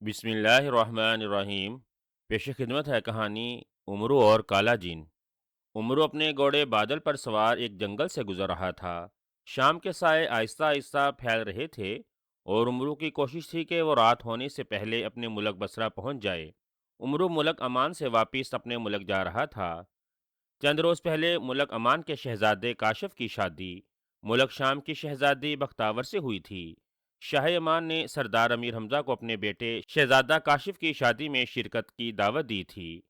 بسم اللہ الرحمن الرحیم۔ پیش خدمت ہے کہانی امرو اور کالا جین۔ امرو اپنے گھوڑے بادل پر سوار ایک جنگل سے گزر رہا تھا۔ شام کے سائے آہستہ آہستہ پھیل رہے تھے اور امرو کی کوشش تھی کہ وہ رات ہونے سے پہلے اپنے ملک بصرہ پہنچ جائے۔ امرو ملک امان سے واپس اپنے ملک جا رہا تھا۔ چند روز پہلے ملک امان کے شہزادے کاشف کی شادی ملک شام کی شہزادی بختاور سے ہوئی تھی۔ شاہ امان نے سردار امیر حمزہ کو اپنے بیٹے شہزادہ کاشف کی شادی میں شرکت کی دعوت دی تھی۔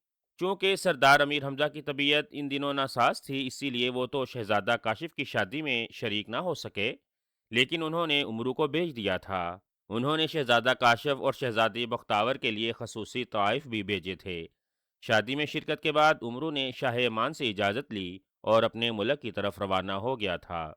چونکہ سردار امیر حمزہ کی طبیعت ان دنوں ناساز تھی، اسی لیے وہ تو شہزادہ کاشف کی شادی میں شریک نہ ہو سکے، لیکن انہوں نے امرو کو بھیج دیا تھا۔ انہوں نے شہزادہ کاشف اور شہزادی بختاور کے لیے خصوصی طوائف بھی بھیجے تھے۔ شادی میں شرکت کے بعد امرو نے شاہ امان سے اجازت لی اور اپنے ملک کی طرف روانہ ہو گیا تھا۔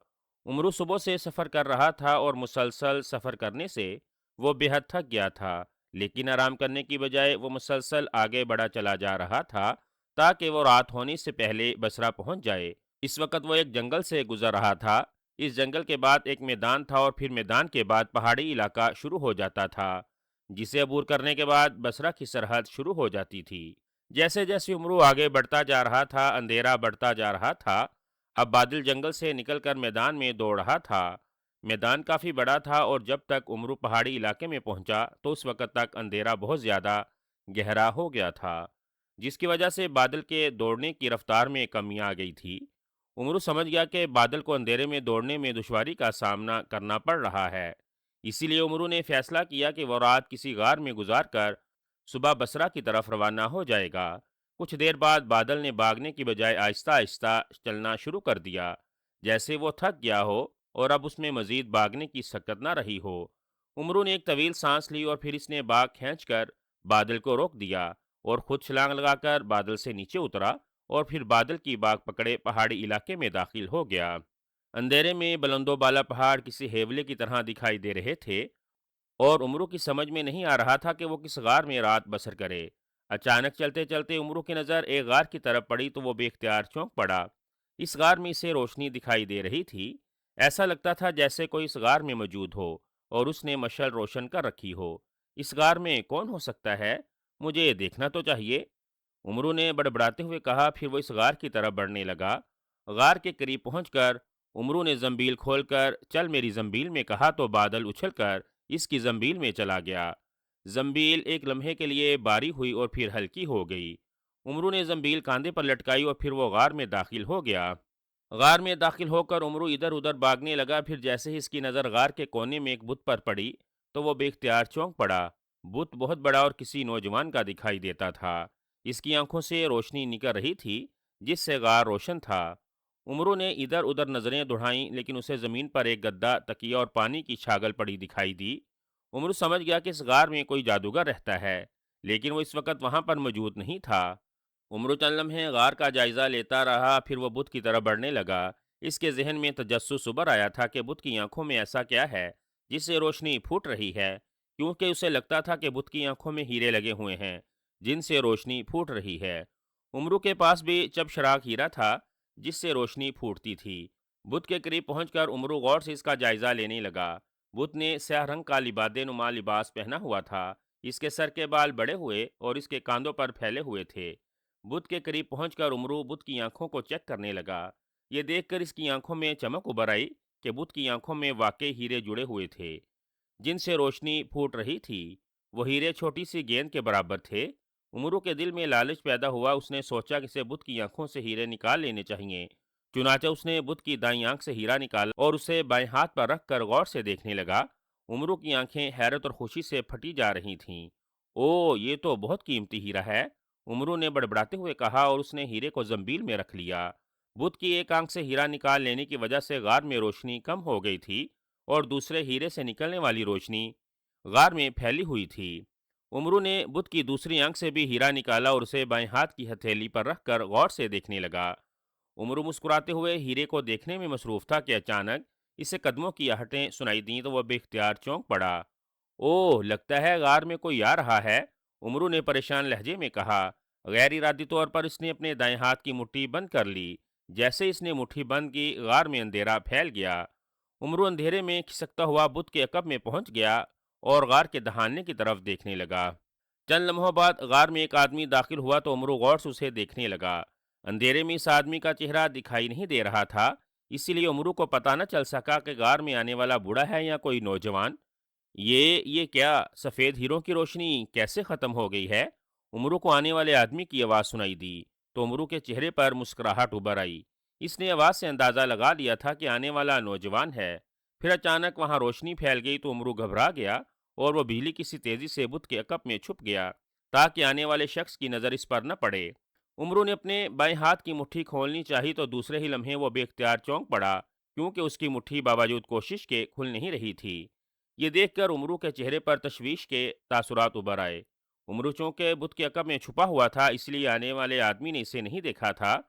امرو صبح سے سفر کر رہا تھا اور مسلسل سفر کرنے سے وہ بے حد تھک گیا تھا، لیکن آرام کرنے کی بجائے وہ مسلسل آگے بڑھا چلا جا رہا تھا تاکہ وہ رات ہونے سے پہلے بصرہ پہنچ جائے۔ اس وقت وہ ایک جنگل سے گزر رہا تھا۔ اس جنگل کے بعد ایک میدان تھا اور پھر میدان کے بعد پہاڑی علاقہ شروع ہو جاتا تھا، جسے عبور کرنے کے بعد بصرہ کی سرحد شروع ہو جاتی تھی۔ جیسے جیسے امرو آگے بڑھتا جا رہا تھا، اندھیرا بڑھتا جا رہا تھا۔ اب بادل جنگل سے نکل کر میدان میں دوڑ رہا تھا۔ میدان کافی بڑا تھا اور جب تک امرو پہاڑی علاقے میں پہنچا تو اس وقت تک اندھیرا بہت زیادہ گہرا ہو گیا تھا، جس کی وجہ سے بادل کے دوڑنے کی رفتار میں کمی آ گئی تھی۔ امرو سمجھ گیا کہ بادل کو اندھیرے میں دوڑنے میں دشواری کا سامنا کرنا پڑ رہا ہے، اسی لیے امرو نے فیصلہ کیا کہ وہ رات کسی غار میں گزار کر صبح بصرہ کی طرف روانہ ہو جائے گا۔ کچھ دیر بعد بادل نے بھاگنے کی بجائے آہستہ آہستہ چلنا شروع کر دیا، جیسے وہ تھک گیا ہو اور اب اس میں مزید بھاگنے کی سکت نہ رہی ہو۔ امرو نے ایک طویل سانس لی اور پھر اس نے باگ کھینچ کر بادل کو روک دیا اور خود چھلانگ لگا کر بادل سے نیچے اترا اور پھر بادل کی باگ پکڑے پہاڑی علاقے میں داخل ہو گیا۔ اندھیرے میں بلند و بالا پہاڑ کسی ہیولے کی طرح دکھائی دے رہے تھے اور امرو کی سمجھ میں نہیں آ رہا تھا کہ وہ کس غار میں رات بسر کرے۔ اچانک چلتے چلتے امرو کی نظر ایک غار کی طرف پڑی تو وہ بے اختیار چونک پڑا۔ اس غار میں اسے روشنی دکھائی دے رہی تھی۔ ایسا لگتا تھا جیسے کوئی اس غار میں موجود ہو اور اس نے مشعل روشن کر رکھی ہو۔ اس غار میں کون ہو سکتا ہے؟ مجھے دیکھنا تو چاہیے، امرو نے بڑبڑاتے ہوئے کہا۔ پھر وہ اس غار کی طرف بڑھنے لگا۔ غار کے قریب پہنچ کر امرو نے زنبیل کھول کر چل میری زنبیل میں کہا تو بادل اچھل کر اس کی زنبیل میں چلا گیا۔ زنبیل ایک لمحے کے لیے باری ہوئی اور پھر ہلکی ہو گئی۔ امرو نے زنبیل کاندھے پر لٹکائی اور پھر وہ غار میں داخل ہو گیا۔ غار میں داخل ہو کر امرو ادھر ادھر بھاگنے لگا۔ پھر جیسے ہی اس کی نظر غار کے کونے میں ایک بت پر پڑی تو وہ بے اختیار چونک پڑا۔ بت بہت بڑا اور کسی نوجوان کا دکھائی دیتا تھا۔ اس کی آنکھوں سے روشنی نکل رہی تھی جس سے غار روشن تھا۔ امرو نے ادھر ادھر نظریں دوڑائیں لیکن اسے زمین پر ایک گدا، تکیہ اور پانی کی چھاگل پڑی دکھائی دی۔ امرو سمجھ گیا کہ اس غار میں کوئی جادوگر رہتا ہے، لیکن وہ اس وقت وہاں پر موجود نہیں تھا۔ امرو چند لمحے غار کا جائزہ لیتا رہا، پھر وہ بت کی طرف بڑھنے لگا۔ اس کے ذہن میں تجسس ابھر آیا تھا کہ بت کی آنکھوں میں ایسا کیا ہے جس سے روشنی پھوٹ رہی ہے، کیونکہ اسے لگتا تھا کہ بت کی آنکھوں میں ہیرے لگے ہوئے ہیں جن سے روشنی پھوٹ رہی ہے۔ امرو کے پاس بھی چب شراک ہیرا تھا جس سے روشنی پھوٹتی تھی۔ بت کے قریب پہنچ کر امرو غور سے اس کا جائزہ لینے لگا۔ بت نے سیاہ رنگ کا لبادے نما لباس پہنا ہوا تھا۔ اس کے سر کے بال بڑے ہوئے اور اس کے کاندھوں پر پھیلے ہوئے تھے۔ بت کے قریب پہنچ کر امرو بت کی آنکھوں کو چیک کرنے لگا۔ یہ دیکھ کر اس کی آنکھوں میں چمک ابھر آئی کہ بت کی آنکھوں میں واقعی ہیرے جڑے ہوئے تھے جن سے روشنی پھوٹ رہی تھی۔ وہ ہیرے چھوٹی سی گیند کے برابر تھے۔ امرو کے دل میں لالچ پیدا ہوا۔ اس نے سوچا کہ اسے بت کی آنکھوں سے ہیرے نکال لینے چاہیے۔ چنانچہ اس نے بت کی دائیں آنکھ سے ہیرا نکالا اور اسے بائیں ہاتھ پر رکھ کر غور سے دیکھنے لگا۔ امرو کی آنکھیں حیرت اور خوشی سے پھٹی جا رہی تھیں۔ او، یہ تو بہت قیمتی ہیرا ہے، امرو نے بڑبڑاتے ہوئے کہا اور اس نے ہیرے کو زنبیل میں رکھ لیا۔ بت کی ایک آنکھ سے ہیرا نکال لینے کی وجہ سے غار میں روشنی کم ہو گئی تھی اور دوسرے ہیرے سے نکلنے والی روشنی غار میں پھیلی ہوئی تھی۔ امرو نے بت کی دوسری آنکھ سے بھی ہیرا نکالا اور اسے بائیں ہاتھ کی ہتھیلی پر رکھ کر غور سے دیکھنے لگا۔ امرو مسکراتے ہوئے ہیرے کو دیکھنے میں مصروف تھا کہ اچانک اسے قدموں کی آہٹیں سنائی دیں تو وہ بے اختیار چونک پڑا۔ اوہ، لگتا ہے غار میں کوئی آ رہا ہے، امرو نے پریشان لہجے میں کہا۔ غیر ارادی طور پر اس نے اپنے دائیں ہاتھ کی مٹھی بند کر لی۔ جیسے اس نے مٹھی بند کی، غار میں اندھیرا پھیل گیا۔ امرو اندھیرے میں کھسکتا ہوا بت کے عقب میں پہنچ گیا اور غار کے دہانے کی طرف دیکھنے لگا۔ چند لمحوں بعد غار میں ایک آدمی داخل ہوا تو عمرو غور سے اسے دیکھنے لگا۔ اندھیرے میں اس آدمی کا چہرہ دکھائی نہیں دے رہا تھا، اسی لیے عمرو کو پتہ نہ چل سکا کہ غار میں آنے والا بوڑھا ہے یا کوئی نوجوان۔ یہ کیا سفید ہیروں کی روشنی کیسے ختم ہو گئی ہے؟ عمرو کو آنے والے آدمی کی آواز سنائی دی تو عمرو کے چہرے پر مسکراہٹ ابھر آئی۔ اس نے آواز سے اندازہ لگا لیا تھا کہ آنے والا نوجوان ہے۔ پھر اچانک وہاں روشنی پھیل گئی تو عمرو گھبرا گیا اور وہ بجلی کی سی تیزی سے بت کے عقب میں چھپ گیا تاکہ آنے والے شخص کی نظر اس پر نہ پڑے۔ عمرو نے اپنے بائیں ہاتھ کی مٹھی کھولنی چاہی تو دوسرے ہی لمحے وہ بے اختیار چونک پڑا، کیونکہ اس کی مٹھی باوجود کوشش کے کھل نہیں رہی تھی۔ یہ دیکھ کر عمرو کے چہرے پر تشویش کے تاثرات ابھر آئے۔ عمرو چونکہ بت کے عقب میں چھپا ہوا تھا، اس لیے آنے والے آدمی نے اسے نہیں دیکھا تھا،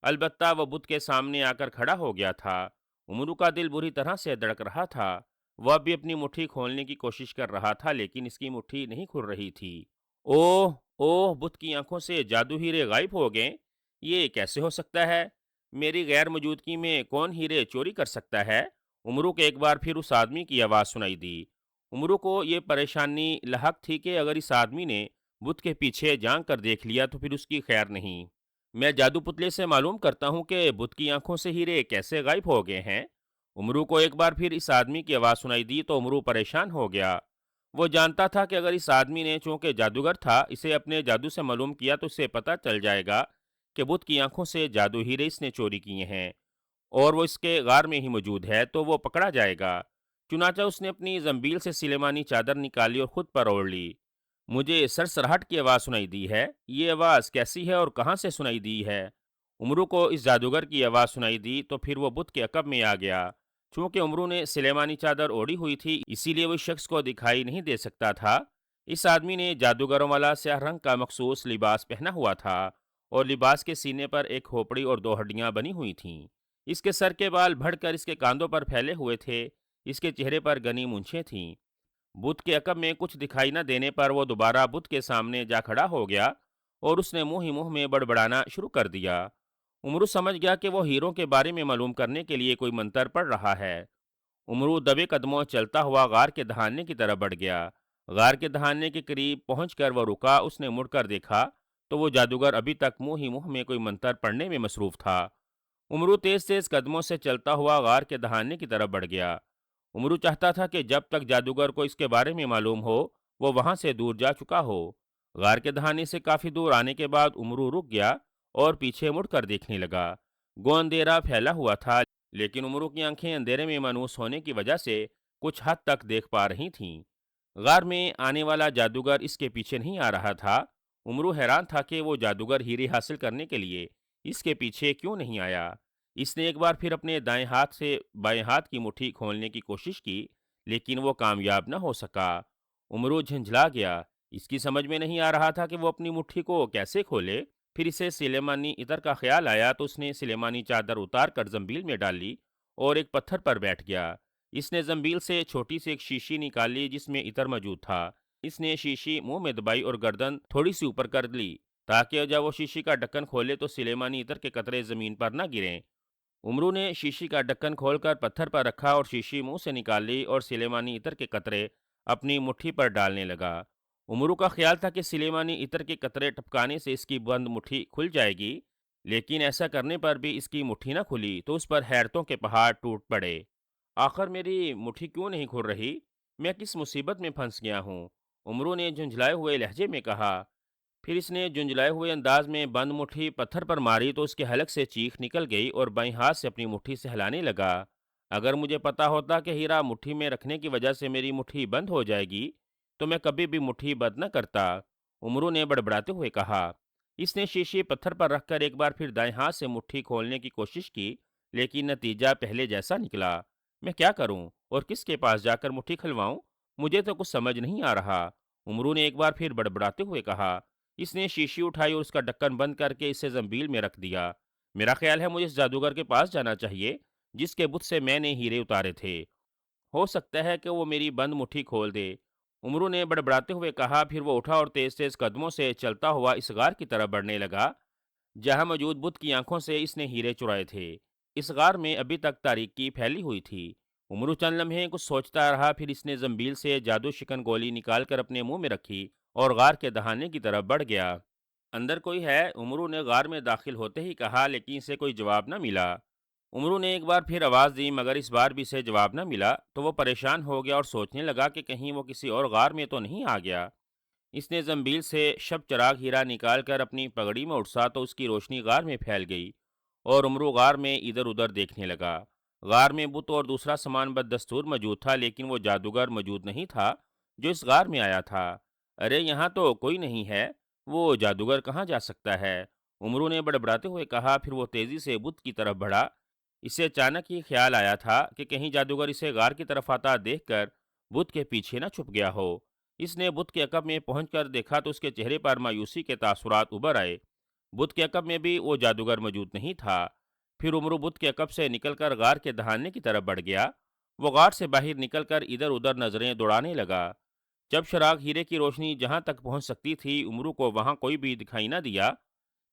البتہ وہ بت کے سامنے آ کر کھڑا ہو گیا تھا۔ عمرو کا دل بری طرح سے دھڑک رہا تھا۔ وہ اب بھی اپنی مٹھی کھولنے کی کوشش کر رہا تھا، لیکن اس کی مٹھی نہیں کھل رہی تھی۔ اوہ اوہ، بت کی آنکھوں سے جادو ہیرے غائب ہو گئے۔ یہ کیسے ہو سکتا ہے؟ میری غیر موجودگی میں کون ہیرے چوری کر سکتا ہے؟ عمرو کو ایک بار پھر اس آدمی کی آواز سنائی دی۔ عمرو کو یہ پریشانی لاحق تھی کہ اگر اس آدمی نے بت کے پیچھے جھانک کر دیکھ لیا تو پھر اس کی خیر نہیں۔ میں جادو پتلے سے معلوم کرتا ہوں کہ بت کی آنکھوں سے ہیرے کیسے غائب ہو گئے ہیں۔ عمرو کو ایک بار پھر اس آدمی کی آواز سنائی دی تو عمرو پریشان ہو گیا۔ وہ جانتا تھا کہ اگر اس آدمی نے، چونکہ جادوگر تھا، اسے اپنے جادو سے معلوم کیا تو اسے پتہ چل جائے گا کہ بت کی آنکھوں سے جادو ہیرے اس نے چوری کیے ہیں اور وہ اس کے غار میں ہی موجود ہے تو وہ پکڑا جائے گا۔ چنانچہ اس نے اپنی زنبیل سے سلیمانی چادر نکالی اور خود پر اوڑھ لی۔ مجھے سرسراہٹ کی آواز سنائی دی ہے۔ یہ آواز کیسی ہے اور کہاں سے سنائی دی ہے؟ عمرو کو اس جادوگر کی آواز سنائی دی تو پھر وہ بت کے عقب میں آ گیا۔ چونکہ عمرو نے سلیمانی چادر اوڑھی ہوئی تھی، اسی لیے وہ اس شخص کو دکھائی نہیں دے سکتا تھا۔ اس آدمی نے جادوگروں والا سیاہ رنگ کا مخصوص لباس پہنا ہوا تھا اور لباس کے سینے پر ایک کھوپڑی اور دو ہڈیاں بنی ہوئی تھیں۔ اس کے سر کے بال بڑھ کر اس کے کاندھوں پر پھیلے ہوئے تھے۔ اس کے چہرے پر گھنی مونچھیں تھیں۔ بت کے عقب میں کچھ دکھائی نہ دینے پر وہ دوبارہ بت کے سامنے جا کھڑا ہو گیا اور اس نے منہ ہی منہ میں بڑبڑانا شروع کر دیا۔ عمرو سمجھ گیا کہ وہ ہیروں کے بارے میں معلوم کرنے کے لیے کوئی منتر پڑھ رہا ہے۔ عمرو دبے قدموں چلتا ہوا غار کے دہانے کی طرف بڑھ گیا۔ غار کے دہانے کے قریب پہنچ کر وہ رکا۔ اس نے مڑ کر دیکھا تو وہ جادوگر ابھی تک منہ ہی منہ میں کوئی منتر پڑھنے میں مصروف تھا۔ عمرو تیز تیز قدموں سے چلتا ہوا غار کے دہانے کی طرف بڑھ گیا۔ عمرو چاہتا تھا کہ جب تک جادوگر کو اس کے بارے میں معلوم ہو وہ وہاں سے دور جا چکا ہو۔ غار کے دہانے سے کافی دور آنے کے بعد عمرو رک گیا اور پیچھے مڑ کر دیکھنے لگا۔ گو اندھیرا پھیلا ہوا تھا، لیکن عمرو کی آنکھیں اندھیرے میں مانوس ہونے کی وجہ سے کچھ حد تک دیکھ پا رہی تھیں۔ غار میں آنے والا جادوگر اس کے پیچھے نہیں آ رہا تھا۔ عمرو حیران تھا کہ وہ جادوگر ہیرے حاصل کرنے کے لیے اس کے پیچھے کیوں نہیں آیا۔ اس نے ایک بار پھر اپنے دائیں ہاتھ سے بائیں ہاتھ کی مٹھی کھولنے کی کوشش کی، لیکن وہ کامیاب نہ ہو سکا۔ عمرو جھنجھلا گیا۔ اس کی سمجھ میں نہیں آ رہا تھا کہ وہ اپنی مٹھی کو کیسے کھولے۔ پھر اسے سلیمانی عطر کا خیال آیا تو اس نے سلیمانی چادر اتار کر زنبیل میں ڈال لی اور ایک پتھر پر بیٹھ گیا۔ اس نے زنبیل سے چھوٹی سی ایک شیشی نکالی جس میں عطر موجود تھا۔ اس نے شیشی منہ میں دبائی اور گردن تھوڑی سی اوپر کر لی تاکہ جب وہ شیشی کا ڈھکن کھولے تو سلیمانی عطر کے قطرے زمین پر نہ گریں۔ عمرو نے شیشی کا ڈھکن کھول کر پتھر پر رکھا اور شیشی منہ سے نکال لی اور سلیمانی عطر کے قطرے اپنی مٹھی پر ڈالنے لگا۔ عمرو کا خیال تھا کہ سلیمانی عطر کے قطرے ٹپکانے سے اس کی بند مٹھی کھل جائے گی، لیکن ایسا کرنے پر بھی اس کی مٹھی نہ کھلی تو اس پر حیرتوں کے پہاڑ ٹوٹ پڑے۔ آخر میری مٹھی کیوں نہیں کھل رہی؟ میں کس مصیبت میں پھنس گیا ہوں؟ عمرو نے جھنجھلائے ہوئے لہجے میں کہا۔ پھر اس نے جھنجھلائے ہوئے انداز میں بند مٹھی پتھر پر ماری تو اس کے حلق سے چیخ نکل گئی اور بائیں ہاتھ سے اپنی مٹھی سے ہلانے لگا۔ اگر مجھے پتا ہوتا کہ ہیرا مٹھی میں رکھنے کی وجہ سے میری مٹھی بند ہو جائے گی تو میں کبھی بھی مٹھی بند نہ کرتا، عمرو نے بڑبڑاتے ہوئے کہا۔ اس نے شیشی پتھر پر رکھ کر ایک بار پھر دائیں ہاتھ سے مٹھی کھولنے کی کوشش کی، لیکن نتیجہ پہلے جیسا نکلا۔ میں کیا کروں اور کس کے پاس جا کر مٹھی کھلواؤں؟ مجھے تو کچھ سمجھ نہیں آ رہا، عمرو نے ایک بار پھر بڑبڑاتے ہوئے کہا۔ اس نے شیشی اٹھائی اور اس کا ڈھکن بند کر کے اسے زنبیل میں رکھ دیا۔ میرا خیال ہے مجھے اس جادوگر کے پاس جانا چاہیے جس کے بت سے میں نے ہیرے اتارے تھے۔ ہو سکتا ہے کہ وہ میری بند مٹھی کھول دے، عمرو نے بڑبڑاتے ہوئے کہا۔ پھر وہ اٹھا اور تیز تیز قدموں سے چلتا ہوا اس غار کی طرف بڑھنے لگا جہاں موجود بت کی آنکھوں سے اس نے ہیرے چرائے تھے۔ اس غار میں ابھی تک تاریکی پھیلی ہوئی تھی۔ عمرو چند لمحے کچھ سوچتا رہا، پھر اس نے زنبیل سے جادو شکن گولی نکال کر اپنے منہ میں رکھی اور غار کے دہانے کی طرف بڑھ گیا۔ اندر کوئی ہے؟ عمرو نے غار میں داخل ہوتے ہی کہا، لیکن اسے کوئی جواب نہ ملا۔ عمرو نے ایک بار پھر آواز دی، مگر اس بار بھی اسے جواب نہ ملا تو وہ پریشان ہو گیا اور سوچنے لگا کہ کہیں وہ کسی اور غار میں تو نہیں آ گیا۔ اس نے زنبیل سے شب چراغ ہیرا نکال کر اپنی پگڑی میں اٹسا تو اس کی روشنی غار میں پھیل گئی اور عمرو غار میں ادھر ادھر دیکھنے لگا۔ غار میں بت اور دوسرا سامان بدستور موجود تھا، لیکن وہ جادوگر موجود نہیں تھا جو اس غار میں آیا تھا۔ ارے یہاں تو کوئی نہیں ہے، وہ جادوگر کہاں جا سکتا ہے؟ عمرو نے بڑبڑاتے ہوئے کہا، پھر وہ تیزی سے بت کی طرف بڑھا۔ اسے اچانک ہی خیال آیا تھا کہ کہیں جادوگر اسے غار کی طرف آتا دیکھ کر بت کے پیچھے نہ چھپ گیا ہو۔ اس نے بت کے عقب میں پہنچ کر دیکھا تو اس کے چہرے پر مایوسی کے تاثرات ابھر آئے۔ بت کے عقب میں بھی وہ جادوگر موجود نہیں تھا۔ پھر عمرو بت کے عقب سے نکل کر غار کے دہانے کی طرف بڑھ گیا۔ وہ غار سے باہر نکل کر ادھر ادھر نظریں دوڑانے لگا۔ جب چراغ ہیرے کی روشنی جہاں تک پہنچ سکتی تھی، عمرو کو وہاں کوئی بھی دکھائی نہ دیا۔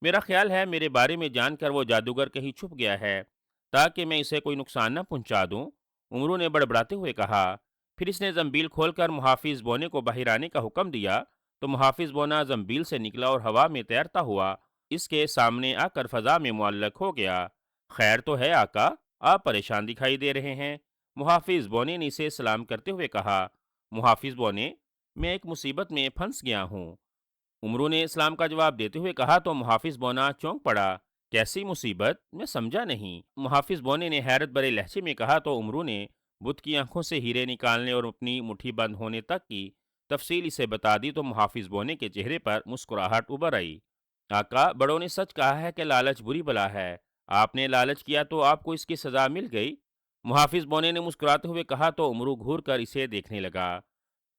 میرا خیال ہے میرے بارے میں جان کر وہ جادوگر کہیں چھپ گیا ہے تاکہ میں اسے کوئی نقصان نہ پہنچا دوں، عمرو نے بڑبڑاتے ہوئے کہا۔ پھر اس نے زنبیل کھول کر محافظ بونے کو باہر آنے کا حکم دیا تو محافظ بونا زنبیل سے نکلا اور ہوا میں تیرتا ہوا اس کے سامنے آ کر فضا میں معلق ہو گیا۔ خیر تو ہے آقا، آپ پریشان دکھائی دے رہے ہیں، محافظ بونے نے اسے سلام کرتے ہوئے کہا۔ محافظ بونے، میں ایک مصیبت میں پھنس گیا ہوں، عمرو نے اسلام کا جواب دیتے ہوئے کہا تو محافظ بونا چونک پڑا۔ کیسی مصیبت؟ میں سمجھا نہیں، محافظ بونے نے حیرت بھرے لہجے میں کہا تو عمرو نے بت کی آنکھوں سے ہیرے نکالنے اور اپنی مٹھی بند ہونے تک کی تفصیل اسے بتا دی تو محافظ بونے کے چہرے پر مسکراہٹ ابھر آئی۔ آقا، بڑوں نے سچ کہا ہے کہ لالچ بری بلا ہے، آپ نے لالچ کیا تو آپ کو اس کی سزا مل گئی، محافظ بونے نے مسکراتے ہوئے کہا تو عمرو گھور کر اسے دیکھنے لگا۔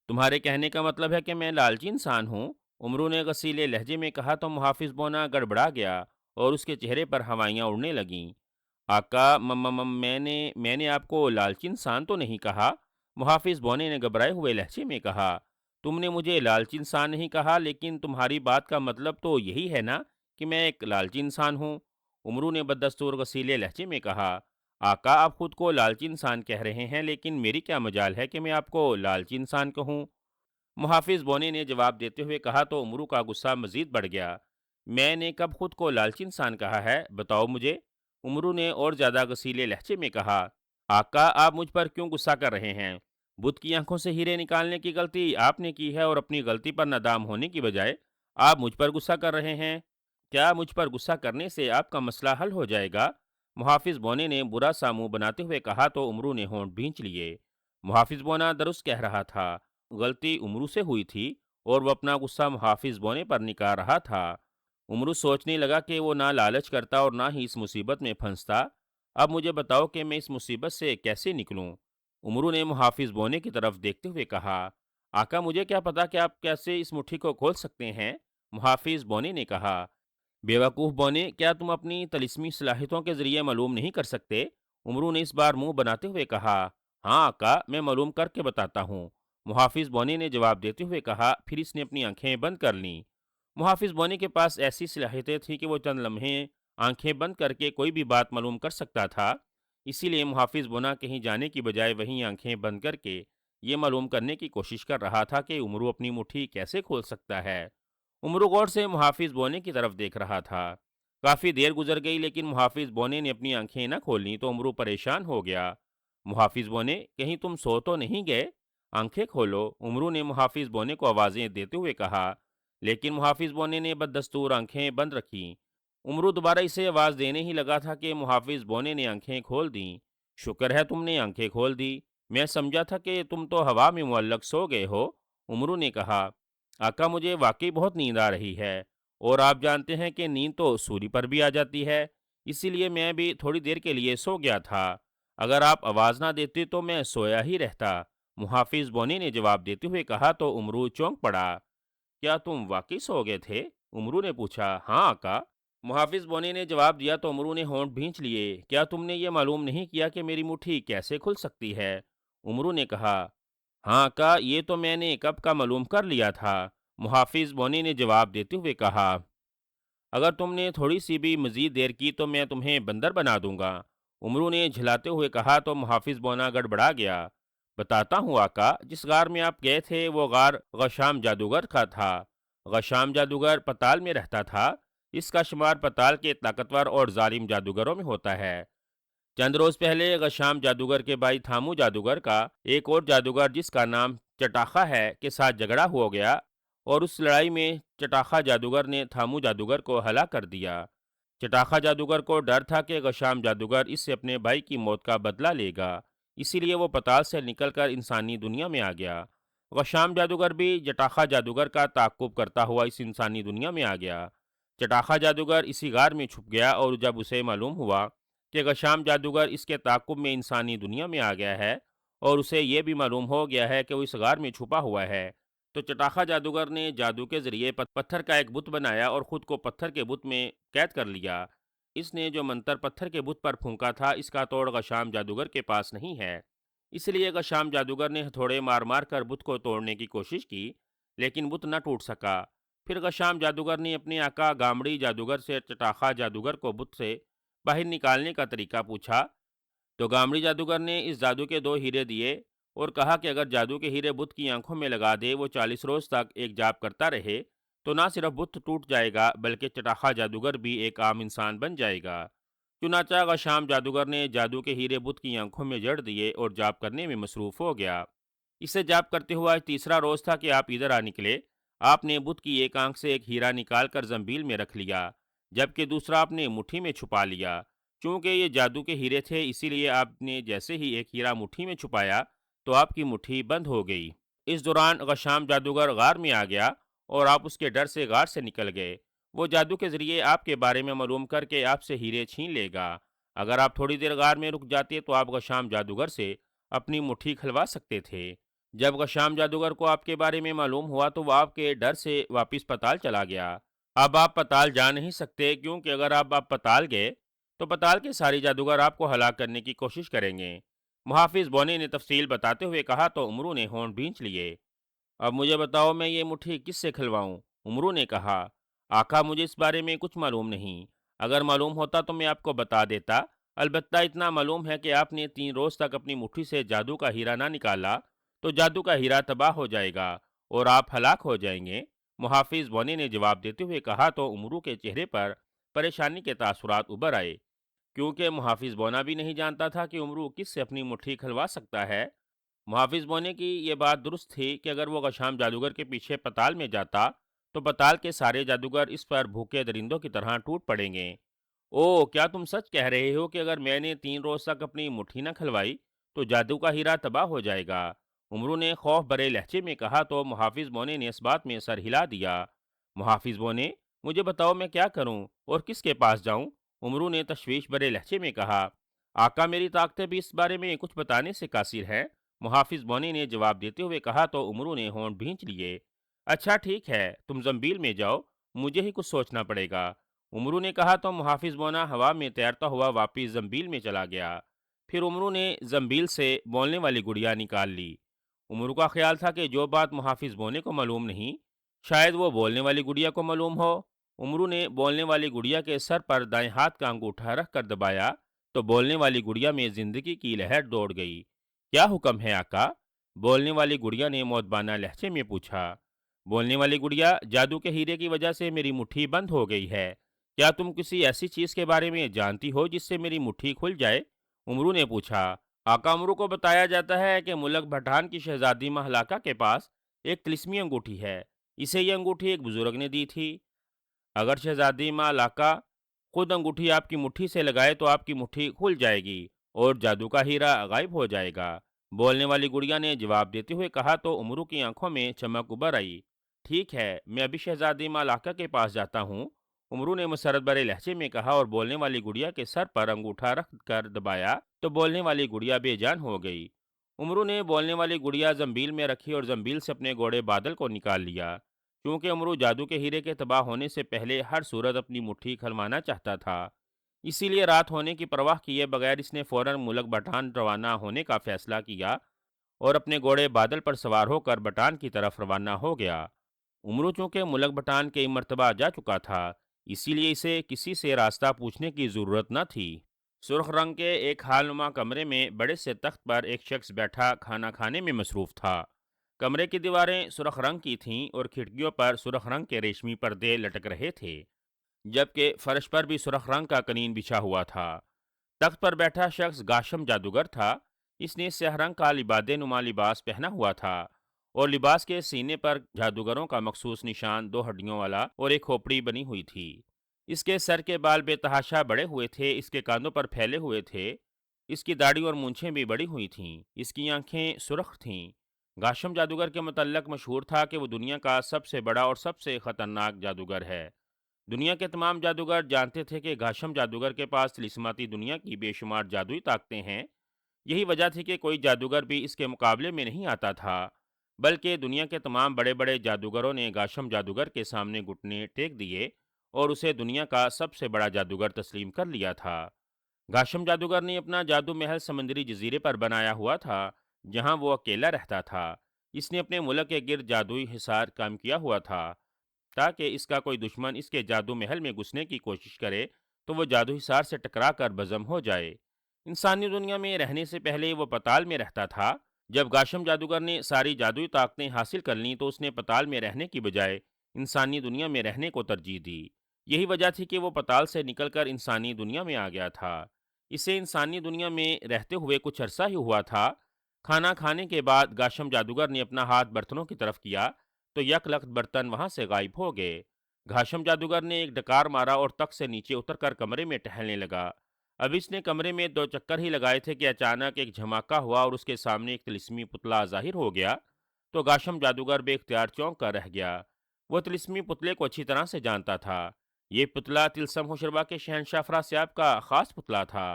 تمہارے کہنے کا مطلب ہے کہ میں لالچی انسان ہوں، عمرو نے غصیلے لہجے میں کہا تو محافظ بونا گڑبڑا گیا اور اس کے چہرے پر ہوائیاں اڑنے لگیں۔ آقا، میں نے آپ کو لالچی انسان تو نہیں کہا، محافظ بونے نے گھبرائے ہوئے لہجے میں کہا۔ تم نے مجھے لالچی انسان نہیں کہا، لیکن تمہاری بات کا مطلب تو یہی ہے نا کہ میں ایک لالچی انسان ہوں، عمرو نے بدستور غصیلے لہجے میں کہا۔ آقا، آپ خود کو لالچی انسان کہہ رہے ہیں، لیکن میری کیا مجال ہے کہ میں آپ کو لالچی انسان کہوں، محافظ بونے نے جواب دیتے ہوئے کہا تو عمرو کا غصہ مزید بڑھ گیا۔ میں نے کب خود کو لالچی انسان کہا ہے، بتاؤ مجھے، عمرو نے اور زیادہ غصیلے لہجے میں کہا۔ آقا، آپ مجھ پر کیوں غصہ کر رہے ہیں؟ بت کی آنکھوں سے ہیرے نکالنے کی غلطی آپ نے کی ہے اور اپنی غلطی پر نادام ہونے کی بجائے آپ مجھ پر غصہ کر رہے ہیں۔ کیا مجھ پر غصہ کرنے سے آپ کا مسئلہ حل ہو جائے گا؟ محافظ بونے نے برا سا منہ بناتے ہوئے کہا تو عمرو نے ہونٹ بھینچ لیے۔ محافظ بونا درست کہہ رہا تھا، غلطی عمرو سے ہوئی تھی اور وہ اپنا غصہ محافظ بونے پر نکال رہا تھا۔ عمرو سوچنے لگا کہ وہ نہ لالچ کرتا اور نہ ہی اس مصیبت میں پھنستا۔ اب مجھے بتاؤ کہ میں اس مصیبت سے کیسے نکلوں؟ عمرو نے محافظ بونے کی طرف دیکھتے ہوئے کہا۔ آقا، مجھے کیا پتا کہ آپ کیسے اس مٹھی کو کھول سکتے ہیں، محافظ بونے نے کہا۔ بیوقوف بونے، کیا تم اپنی طلسمی صلاحیتوں کے ذریعے معلوم نہیں کر سکتے؟ عمرو نے اس بار منہ بناتے ہوئے کہا۔ ہاں آقا، میں معلوم کر کے بتاتا ہوں، محافظ بونے نے جواب دیتے ہوئے کہا، پھر اس نے اپنی آنکھیں بند کر لیں۔ محافظ بونے کے پاس ایسی صلاحیتیں تھیں کہ وہ چند لمحے آنکھیں بند کر کے کوئی بھی بات معلوم کر سکتا تھا، اسی لیے محافظ بونا کہیں جانے کی بجائے وہیں آنکھیں بند کر کے یہ معلوم کرنے کی کوشش کر رہا تھا کہ عمرو اپنی مٹھی کیسے کھول سکتا ہے۔ عمرو غور سے محافظ بونے کی طرف دیکھ رہا تھا۔ کافی دیر گزر گئی لیکن محافظ بونے نے اپنی آنکھیں نہ کھولیں تو عمرو پریشان ہو گیا۔ محافظ بونے، کہیں تم سو تو نہیں گئے؟ آنکھیں کھولو، عمرو نے محافظ بونے کو آوازیں دیتے ہوئے کہا، لیکن محافظ بونے نے بددستور آنکھیں بند رکھیں۔ عمرو دوبارہ اسے آواز دینے ہی لگا تھا کہ محافظ بونے نے آنکھیں کھول دیں۔ شکر ہے تم نے آنکھیں کھول دی، میں سمجھا تھا کہ تم تو ہوا میں معلق سو گئے ہو، عمرو نے کہا۔ آقا، مجھے واقعی بہت نیند آ رہی ہے اور آپ جانتے ہیں کہ نیند تو سوری پر بھی آ جاتی ہے، اسی لیے میں بھی تھوڑی دیر کے لیے سو گیا تھا، اگر آپ آواز نہ دیتے تو میں سویا ہی رہتا، محافظ بونے نے جواب دیتے ہوئے کہا تو عمرو چونک پڑا۔ کیا تم واقعی سو گئے تھے؟ عمرو نے پوچھا۔ ہاں آقا، محافظ بونے نے جواب دیا تو عمرو نے ہونٹ بھینچ لیے۔ کیا تم نے یہ معلوم نہیں کیا کہ میری مٹھی کیسے کھل سکتی ہے؟ عمرو نے کہا۔ ہاں آقا، یہ تو میں نے کب کا معلوم کر لیا تھا، محافظ بونے نے جواب دیتے ہوئے کہا۔ اگر تم نے تھوڑی سی بھی مزید دیر کی تو میں تمہیں بندر بنا دوں گا، عمرو نے جھلاتے ہوئے کہا تو محافظ بونا گڑبڑا گیا۔ بتاتا ہوں آقا، جس غار میں آپ گئے تھے وہ غار غشام جادوگر کا تھا۔ غشام جادوگر پتال میں رہتا تھا۔ اس کا شمار پتال کے طاقتور اور ظالم جادوگروں میں ہوتا ہے۔ چند روز پہلے غشام جادوگر کے بھائی تھامو جادوگر کا ایک اور جادوگر جس کا نام چٹاخا ہے کے ساتھ جھگڑا ہو گیا، اور اس لڑائی میں چٹاخا جادوگر نے تھامو جادوگر کو ہلاک کر دیا۔ چٹاخا جادوگر کو ڈر تھا کہ غشام جادوگر اس سے اپنے بھائی کی موت کا بدلہ لے گا، اسی لیے وہ پتال سے نکل کر انسانی دنیا میں آ گیا۔ غشام جادوگر بھی چٹاخا جادوگر کا تعاقب کرتا ہوا اس انسانی دنیا میں آ گیا۔ چٹاخا جادوگر اسی غار میں چھپ گیا، اور جب اسے معلوم ہوا کہ غشام جادوگر اس کے تعاقب میں انسانی دنیا میں آ گیا ہے، اور اسے یہ بھی معلوم ہو گیا ہے کہ وہ اس غار میں چھپا ہوا ہے، تو چٹاخا جادوگر نے جادو کے ذریعے پتھر کا ایک بت بنایا اور خود کو پتھر کے بت میں قید کر لیا۔ اس نے جو منتر پتھر کے بت پر پھونکا تھا، اس کا توڑ غشام جادوگر کے پاس نہیں ہے۔ اس لیے غشام جادوگر نے ہتھوڑے مار مار کر بت کو توڑنے کی کوشش کی، لیکن بت نہ ٹوٹ سکا۔ پھر غشام جادوگر نے اپنے آقا گامڑی جادوگر سے چٹاخا جادوگر کو بت سے باہر نکالنے کا طریقہ پوچھا، تو گامڑی جادوگر نے اس جادو کے 2 ہیرے دیے اور کہا کہ اگر جادو کے ہیرے بت کی آنکھوں میں لگا دے، وہ 40 روز تک ایک جاپ کرتا رہے، تو نہ صرف بت ٹوٹ جائے گا بلکہ چٹاخا جادوگر بھی ایک عام انسان بن جائے گا۔ چنانچہ غشام جادوگر نے جادو کے ہیرے بت کی آنکھوں میں جڑ دیے اور جاپ کرنے میں مصروف ہو گیا۔ اسے جاپ کرتے ہوا آج تیسرا روز تھا کہ آپ ادھر آ نکلے۔ آپ نے بت کی ایک آنکھ سے ایک ہیرا نکال کر زنبیل میں رکھ لیا، جبکہ دوسرا آپ نے مٹھی میں چھپا لیا۔ چونکہ یہ جادو کے ہیرے تھے، اسی لیے آپ نے جیسے ہی ایک ہیرا مٹھی میں چھپایا تو آپ کی مٹھی بند ہو گئی۔ اس دوران غشام جادوگر غار میں آ گیا اور آپ اس کے ڈر سے غار سے نکل گئے۔ وہ جادو کے ذریعے آپ کے بارے میں معلوم کر کے آپ سے ہیرے چھین لے گا۔ اگر آپ تھوڑی دیر غار میں رک جاتے تو آپ غشام جادوگر سے اپنی مٹھی کھلوا سکتے تھے۔ جب غشام جادوگر کو آپ کے بارے میں معلوم ہوا تو وہ آپ کے ڈر سے واپس پتال چلا گیا۔ اب آپ پتال جا نہیں سکتے، کیونکہ اگر آپ پتال گئے تو پتال کے سارے جادوگر آپ کو ہلاک کرنے کی کوشش کریں گے۔ محافظ بونے نے تفصیل بتاتے ہوئے کہا تو عمرو نے ہونٹ بھینچ لیے۔ اب مجھے بتاؤ میں یہ مٹھی کس سے کھلواؤں؟ عمرو نے کہا، آقا مجھے اس بارے میں کچھ معلوم نہیں، اگر معلوم ہوتا تو میں آپ کو بتا دیتا، البتہ اتنا معلوم ہے کہ آپ نے 3 روز تک اپنی مٹھی سے جادو کا ہیرا نہ نکالا تو جادو کا ہیرا تباہ ہو جائے گا اور آپ ہلاک ہو جائیں گے۔ محافظ بونے نے جواب دیتے ہوئے کہا تو عمرو کے چہرے پر پریشانی کے تاثرات ابھر آئے، کیونکہ محافظ بونا بھی نہیں جانتا تھا کہ عمرو کس سے اپنی مٹھی کھلوا سکتا ہے۔ محافظ بونے کی یہ بات درست تھی کہ اگر وہ غشام جادوگر کے پیچھے پتال میں جاتا تو پتال کے سارے جادوگر اس پر بھوکے درندوں کی طرح ٹوٹ پڑیں گے۔ او، کیا تم سچ کہہ رہے ہو کہ اگر میں نے 3 روز تک اپنی مٹھی نہ کھلوائی تو جادو کا ہیرا تباہ ہو جائے گا؟ عمرو نے خوف بھرے لہجے میں کہا تو محافظ بونے نے اس بات میں سر ہلا دیا۔ محافظ بونے، مجھے بتاؤ میں کیا کروں اور کس کے پاس جاؤں؟ عمرو نے تشویش بھرے لہجے میں کہا۔ آقا میری طاقتیں بھی اس بارے میں کچھ بتانے سے قاصر ہیں، محافظ بونے نے جواب دیتے ہوئے کہا تو عمرو نے ہونٹ بھینچ لیے۔ اچھا ٹھیک ہے، تم زنبیل میں جاؤ، مجھے ہی کچھ سوچنا پڑے گا، عمرو نے کہا تو محافظ بونا ہوا میں تیرتا ہوا واپس زنبیل میں چلا گیا۔ پھر عمرو نے زنبیل سے بولنے والی گڑیا نکال لی۔ عمرو کا خیال تھا کہ جو بات محافظ بونے کو معلوم نہیں، شاید وہ بولنے والی گڑیا کو معلوم ہو۔ عمرو نے بولنے والی گڑیا کے سر پر دائیں ہاتھ کا انگوٹھا رکھ کر دبایا تو بولنے والی گڑیا میں زندگی کی لہر دوڑ گئی۔ کیا حکم ہے آقا؟ بولنے والی گڑیا نے مودبانہ لہجے میں پوچھا۔ بولنے والی گڑیا، جادو کے ہیرے کی وجہ سے میری مٹھی بند ہو گئی ہے، کیا تم کسی ایسی چیز کے بارے میں جانتی ہو جس سے میری مٹھی کھل جائے؟ عمرو نے پوچھا۔ آقا، عمرو کو بتایا جاتا ہے کہ ملک بھٹان کی شہزادی مہلاکا کے پاس ایک طلسمی انگوٹھی ہے، اسے یہ انگوٹھی ایک بزرگ نے دی تھی۔ اگر شہزادی مہلاکا خود انگوٹھی آپ کی مٹھی سے لگائے تو آپ کی مٹھی کھل جائے گی اور جادو کا ہیرا غائب ہو جائے گا، بولنے والی گڑیا نے جواب دیتے ہوئے کہا تو عمرو کی آنکھوں میں چمک ابھر آئی۔ ٹھیک ہے، میں ابھی شہزادی مہلاکا کے پاس جاتا ہوں، عمرو نے مسرت بھرے لہجے میں کہا اور بولنے والی گڑیا کے سر پر انگوٹھا رکھ کر دبایا تو بولنے والی گڑیا بے جان ہو گئی۔ عمرو نے بولنے والی گڑیا زنبیل میں رکھی اور زنبیل سے اپنے گھوڑے بادل کو نکال لیا۔ کیونکہ عمرو جادو کے ہیرے کے تباہ ہونے سے پہلے ہر صورت اپنی مٹھی کھلوانا چاہتا تھا، اسی لیے رات ہونے کی پرواہ کیے بغیر اس نے فوراً ملک بٹان روانہ ہونے کا فیصلہ کیا اور اپنے گھوڑے بادل پر سوار ہو کر بٹان کی طرف روانہ ہو گیا۔ عمرو چونکہ ملک بٹان کئی مرتبہ جا چکا تھا، اسی لیے اسے کسی سے راستہ پوچھنے کی ضرورت نہ تھی۔ سرخ رنگ کے ایک حال نما کمرے میں بڑے سے تخت پر ایک شخص بیٹھا کھانا کھانے میں مصروف تھا۔ کمرے کی دیواریں سرخ رنگ کی تھیں اور کھڑکیوں پر سرخ رنگ کے ریشمی پردے لٹک رہے تھے، جبکہ فرش پر بھی سرخ رنگ کا قالین بچھا ہوا تھا۔ تخت پر بیٹھا شخص گاشم جادوگر تھا۔ اس نے سیاہ رنگ کا لبادے نما لباس پہنا ہوا تھا اور لباس کے سینے پر جادوگروں کا مخصوص نشان دو ہڈیوں والا اور ایک کھوپڑی بنی ہوئی تھی۔ اس کے سر کے بال بے تحاشا بڑے ہوئے تھے، اس کے کاندھوں پر پھیلے ہوئے تھے۔ اس کی داڑھی اور مونچھیں بھی بڑی ہوئی تھیں، اس کی آنکھیں سرخ تھیں۔ گاشم جادوگر کے متعلق مشہور تھا کہ وہ دنیا کا سب سے بڑا اور سب سے خطرناک جادوگر ہے۔ دنیا کے تمام جادوگر جانتے تھے کہ گاشم جادوگر کے پاس طلسماتی دنیا کی بے شمار جادوئی طاقتیں ہیں۔ یہی وجہ تھی کہ کوئی جادوگر بھی اس کے مقابلے میں نہیں آتا تھا، بلکہ دنیا کے تمام بڑے بڑے جادوگروں نے گاشم جادوگر کے سامنے گھٹنے ٹیک دیے اور اسے دنیا کا سب سے بڑا جادوگر تسلیم کر لیا تھا۔ گاشم جادوگر نے اپنا جادو محل سمندری جزیرے پر بنایا ہوا تھا، جہاں وہ اکیلا رہتا تھا۔ اس نے اپنے ملک کے گرد جادوئی حصار قائم کیا ہوا تھا تاکہ اس کا کوئی دشمن اس کے جادو محل میں گھسنے کی کوشش کرے تو وہ جادو حصار سے ٹکرا کر بزم ہو جائے۔ انسانی دنیا میں رہنے سے پہلے وہ پتال میں رہتا تھا۔ جب گاشم جادوگر نے ساری جادوئی طاقتیں حاصل کر لیں تو اس نے پتال میں رہنے کی بجائے انسانی دنیا میں رہنے کو ترجیح دی۔ یہی وجہ تھی کہ وہ پتال سے نکل کر انسانی دنیا میں آ گیا تھا۔ اسے انسانی دنیا میں رہتے ہوئے کچھ عرصہ ہی ہوا تھا۔ کھانا کھانے کے بعد گاشم جادوگر نے اپنا ہاتھ برتنوں کی طرف کیا تو یک لخت برتن وہاں سے غائب ہو گئے۔ گھاشم جادوگر نے ایک ڈکار مارا اور تخت سے نیچے اتر کر کمرے میں ٹہلنے لگا۔ اب اس نے کمرے میں دو چکر ہی لگائے تھے کہ اچانک ایک جھماکہ ہوا اور اس کے سامنے ایک طلسمی پتلا ظاہر ہو گیا تو گاشم جادوگر بے اختیار چونک کر رہ گیا۔ وہ طلسمی پتلے کو اچھی طرح سے جانتا تھا۔ یہ پتلا طلسم ہوشربا کے شہنشاہ افراسیاب کا خاص پتلا تھا۔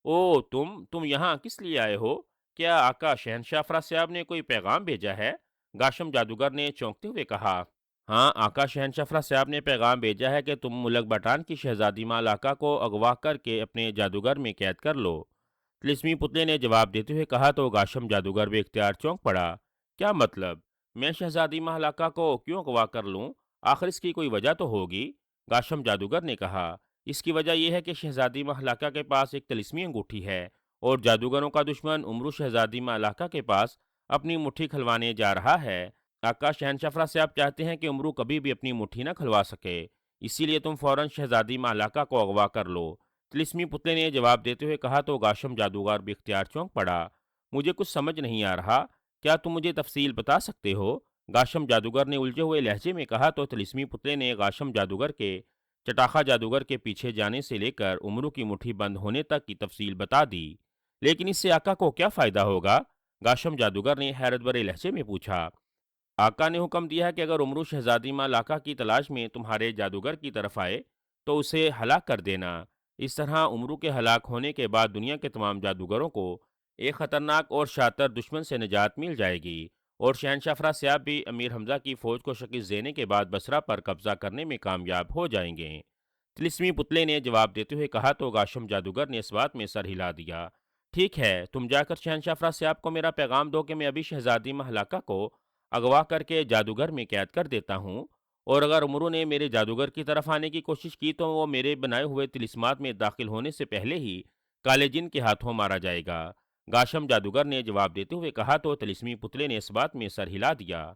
او تم یہاں کس لیے آئے ہو؟ کیا آقا شہنشاہ افراسیاب نے کوئی پیغام بھیجا ہے؟ گاشم جادوگر نے چونکتے ہوئے کہا۔ ہاں آقا شہنشاہ افراسیاب نے پیغام بھیجا ہے کہ تم ملک بٹان کی شہزادی مالاکا کو اغوا کر کے اپنے جادوگر میں قید کر لو۔ طلسمی پتلے نے جواب دیتے ہوئے کہا تو گاشم جادوگر بے اختیار چونک پڑا۔ کیا مطلب؟ میں شہزادی مالاکا کو کیوں اغوا کر لوں؟ آخر اس کی کوئی وجہ تو ہوگی۔ گاشم جادوگر نے کہا اس کی وجہ یہ ہے کہ شہزادی مالاکا کے پاس ایک طلسمی انگوٹھی ہے اور جادوگروں کا دشمن امرو شہزادی مالاکا کے پاس اپنی مٹھی کھلوانے جا رہا ہے۔ آقا شہنشاہ افراسیاب چاہتے ہیں کہ امرو کبھی بھی اپنی مٹھی نہ کھلوا سکے، اسی لیے تم فوراً شہزادی مالاکا کو اغوا کر لو۔ طلسمی پتلے نے جواب دیتے ہوئے کہا تو گاشم جادوگر بھی اختیار چونک پڑا۔ مجھے کچھ سمجھ نہیں آ رہا، کیا تم مجھے تفصیل بتا سکتے ہو؟ گاشم جادوگر نے الجھے ہوئے لہجے میں کہا تو طلسمی پتلے نے گاشم جادوگر کے چٹاخا جادوگر کے پیچھے جانے سے لے کر امرو کی مٹھی بند ہونے تک کی تفصیل بتا دی۔ لیکن اس سے آقا کو کیا فائدہ ہوگا؟ گاشم جادوگر نے حیرت بھرے لہجے میں پوچھا۔ آقا نے حکم دیا ہے کہ اگر امرو شہزادی مالاکا کی تلاش میں تمہارے جادوگر کی طرف آئے تو اسے ہلاک کر دینا۔ اس طرح امرو کے ہلاک ہونے کے بعد دنیا کے تمام جادوگروں کو ایک خطرناک اور شاتر دشمن سے نجات مل جائے گی اور شہنشاہ افراسیاب بھی امیر حمزہ کی فوج کو شکست دینے کے بعد بصرہ پر قبضہ کرنے میں کامیاب ہو جائیں گے۔ طلسمی پتلے نے جواب دیتے ہوئے کہا تو گاشم جادوگر نے اس بات میں سر ہلا دیا۔ ٹھیک ہے، تم جا کر شہنشاہ افراسیاب کو میرا پیغام دو کہ میں ابھی شہزادی مالاکا کو اغوا کر کے جادوگر میں قید کر دیتا ہوں، اور اگر امرو نے میرے جادوگر کی طرف آنے کی کوشش کی تو وہ میرے بنائے ہوئے طلسمات میں داخل ہونے سے پہلے ہی کالے جن کے ہاتھوں مارا جائے گا۔ گاشم جادوگر نے جواب دیتے ہوئے کہا تو طلسمی پتلے نے اس بات میں سر ہلا دیا۔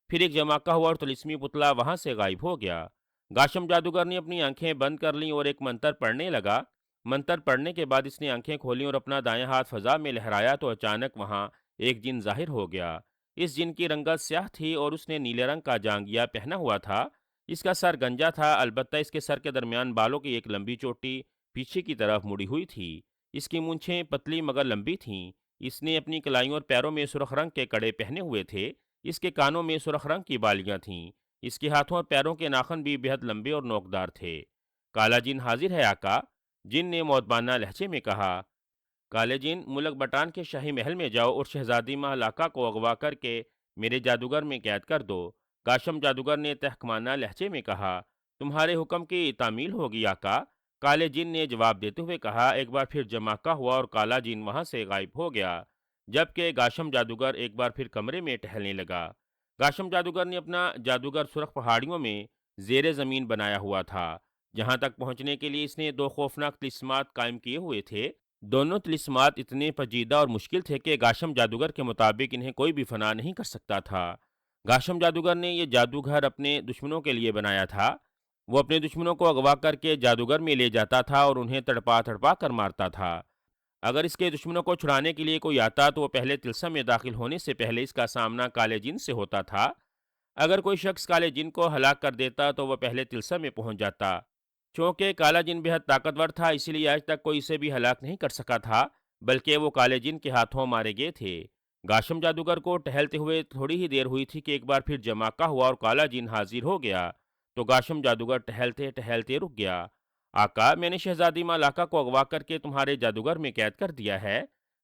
پھر ایک جماکہ ہوا اور طلسمی پتلا وہاں سے غائب ہو گیا۔ گاشم جادوگر نے اپنی آنکھیں بند کر لیں اور ایک منتر پڑھنے لگا۔ منتر پڑھنے کے بعد اس نے آنکھیں کھولیں اور اپنا دائیں ہاتھ فضا میں لہرایا تو اچانک وہاں ایک جن ظاہر ہو گیا۔ اس جن کی رنگت سیاہ تھی اور اس نے نیلے رنگ کا جانگیا پہنا ہوا تھا۔ اس کا سر گنجا تھا، البتہ اس کے سر کے درمیان بالوں کی ایک لمبی چوٹی پیچھے کی طرف مڑی ہوئی تھی۔ اس کی مونچھیں پتلی مگر لمبی تھیں۔ اس نے اپنی کلائیوں اور پیروں میں سرخ رنگ کے کڑے پہنے ہوئے تھے۔ اس کے کانوں میں سرخ رنگ کی بالیاں تھیں۔ اس کے ہاتھوں اور پیروں کے ناخن بھی بہت لمبے اور نوکدار تھے۔ کالا جن حاضر ہے آقا، جن نے موتبانہ لہجے میں کہا۔ کالے جن، ملک بٹان کے شاہی محل میں جاؤ اور شہزادی مالاکا کو اغوا کر کے میرے جادوگر میں قید کر دو۔ گاشم جادوگر نے تحکمانہ لہجے میں کہا۔ تمہارے حکم کی تعمیل ہوگی آقا، کالے جن نے جواب دیتے ہوئے کہا۔ ایک بار پھر جماکہ ہوا اور کالا جن وہاں سے غائب ہو گیا، جبکہ گاشم جادوگر ایک بار پھر کمرے میں ٹہلنے لگا۔ گاشم جادوگر نے اپنا جادوگر سرخ پہاڑیوں میں زیر زمین بنایا ہوا تھا۔ جہاں تک پہنچنے کے لیے اس نے دو خوفناک طلسمات قائم کیے ہوئے تھے۔ دونوں طلسمات اتنے پیچیدہ اور مشکل تھے کہ گاشم جادوگر کے مطابق انہیں کوئی بھی فنا نہیں کر سکتا تھا۔ گاشم جادوگر نے یہ جادوگھر اپنے دشمنوں کے لیے بنایا تھا۔ وہ اپنے دشمنوں کو اغوا کر کے جادوگر میں لے جاتا تھا اور انہیں تڑپا تڑپا کر مارتا تھا۔ اگر اس کے دشمنوں کو چھڑانے کے لیے کوئی آتا تو وہ پہلے طلسم میں داخل ہونے سے پہلے اس کا سامنا کالے جن سے ہوتا تھا۔ اگر کوئی شخص کالے جن کو ہلاک کر دیتا تو وہ پہلے طلسم میں پہنچ جاتا۔ چونکہ کالا جن بہت طاقتور تھا، اسی لیے آج تک کوئی اسے بھی ہلاک نہیں کر سکا تھا، بلکہ وہ کالے جن کے ہاتھوں مارے گئے تھے۔ گاشم جادوگر کو ٹہلتے ہوئے تھوڑی ہی دیر ہوئی تھی کہ ایک بار پھر جماکہ ہوا اور کالا جن حاضر ہو گیا۔ تو گاشم جادوگر ٹہلتے ٹہلتے رک گیا۔ آقا، میں نے شہزادی مالاکا کو اغوا کر کے تمہارے جادوگر میں قید کر دیا ہے۔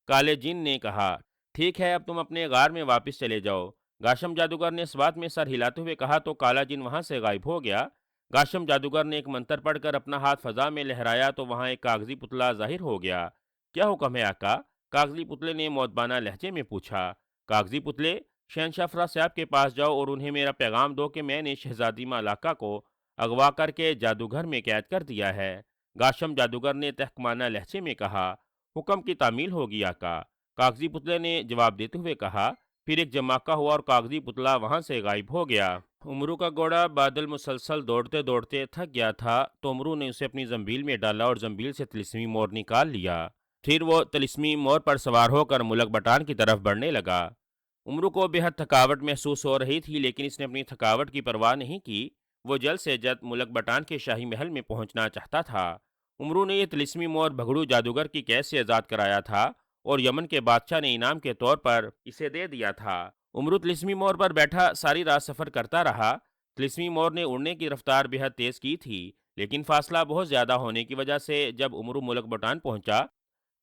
کالے جن نے کہا، ٹھیک ہے، اب تم اپنے غار میں واپس چلے جاؤ۔ گاشم جادوگر نے اس بات میں سر ہلاتے ہوئے کہا تو کالا جن وہاں سے غائب ہو گیا۔ گاشم جادوگر نے ایک منتر پڑھ کر اپنا ہاتھ فضا میں لہرایا تو وہاں ایک کاغذی پتلا ظاہر ہو گیا۔ کیا حکم ہے آقا؟ کاغذی پتلے نے مودبانہ لہجے میں پوچھا۔ کاغذی پتلے، شہنشاہ فراز صاحب کے پاس جاؤ اور انہیں میرا پیغام دو کہ میں نے شہزادی مالاکا کو اغوا کر کے جادوگھر میں قید کر دیا ہے۔ گاشم جادوگر نے تحکمانہ لہجے میں کہا، حکم کی تعمیل ہوگی آقا۔ کاغذی پتلے نے جواب دیتے ہوئے کہا۔ پھر ایک جماکہ ہوا اور کاغذی پتلا وہاں سے غائب ہو گیا۔ امرو کا گھوڑا بادل مسلسل دوڑتے دوڑتے تھک گیا تھا تو امرو نے اسے اپنی زنبیل میں ڈالا اور زنبیل سے طلسمی مور نکال لیا۔ پھر وہ طلسمی مور پر سوار ہو کر ملک بٹان کی طرف بڑھنے لگا۔ امرو کو بے حد تھکاوٹ محسوس ہو رہی تھی، لیکن اس نے اپنی تھکاوٹ کی پرواہ نہیں کی۔ وہ جلد سے جلد ملک بٹان کے شاہی محل میں پہنچنا چاہتا تھا۔ امرو نے یہ طلسمی مور بھگڑو جادوگر کی قید سے آزاد کرایا تھا اور یمن کے بادشاہ نے انعام کے طور پر اسے دے دیا تھا۔ امرو طلسمی مور پر بیٹھا ساری رات سفر کرتا رہا۔ طلسمی مور نے اڑنے کی رفتار بے حد تیز کی تھی، لیکن فاصلہ بہت زیادہ ہونے کی وجہ سے جب امرو ملک بٹان پہنچا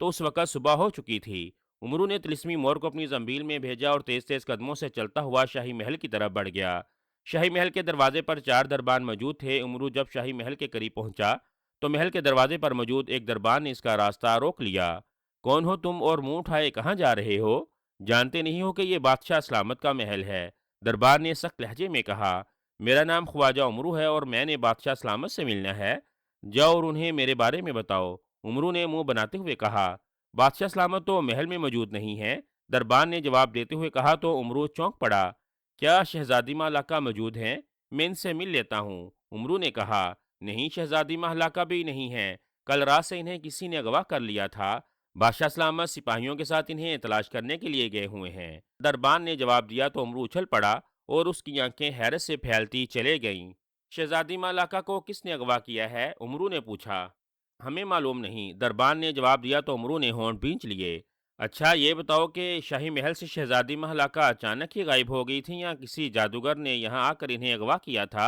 تو اس وقت صبح ہو چکی تھی۔ امرو نے طلسمی مور کو اپنی زنبیل میں بھیجا اور تیز تیز قدموں سے چلتا ہوا شاہی محل کی طرف بڑھ گیا۔ شاہی محل کے دروازے پر 4 دربان موجود تھے۔ امرو جب شاہی محل کے قریب پہنچا تو محل کے دروازے پر موجود ایک دربان نے اس کا راستہ روک لیا۔ کون ہو تم اور منہ اٹھائے کہاں جا رہے ہو؟ جانتے نہیں ہو کہ یہ بادشاہ سلامت کا محل ہے؟ دربار نے سخت لہجے میں کہا۔ میرا نام خواجہ امرو ہے اور میں نے بادشاہ سلامت سے ملنا ہے۔ جاؤ اور انہیں میرے بارے میں بتاؤ۔ امرو نے منہ بناتے ہوئے کہا۔ بادشاہ سلامت تو محل میں موجود نہیں ہے، دربان نے جواب دیتے ہوئے کہا تو امرو چونک پڑا۔ کیا شہزادی مالاکا موجود ہیں؟ میں ان سے مل لیتا ہوں۔ امرو نے کہا، نہیں، شہزادی مالاکا بھی نہیں ہے، کل رات سے انہیں کسی نے اغوا کر لیا تھا۔ بادشاہ سلامت سپاہیوں کے ساتھ انہیں تلاش کرنے کے لیے گئے ہوئے ہیں۔ دربان نے جواب دیا تو امرو اچھل پڑا اور اس کی آنکھیں حیرت سے پھیلتی چلے گئیں۔ شہزادی مالاکا کو کس نے اغوا کیا ہے؟ امرو نے پوچھا۔ ہمیں معلوم نہیں، دربان نے جواب دیا تو امرو نے ہونٹ بھینچ لیے۔ اچھا یہ بتاؤ کہ شاہی محل سے شہزادی مالاکا اچانک ہی غائب ہو گئی تھی یا کسی جادوگر نے یہاں آ کر انہیں اغوا کیا تھا؟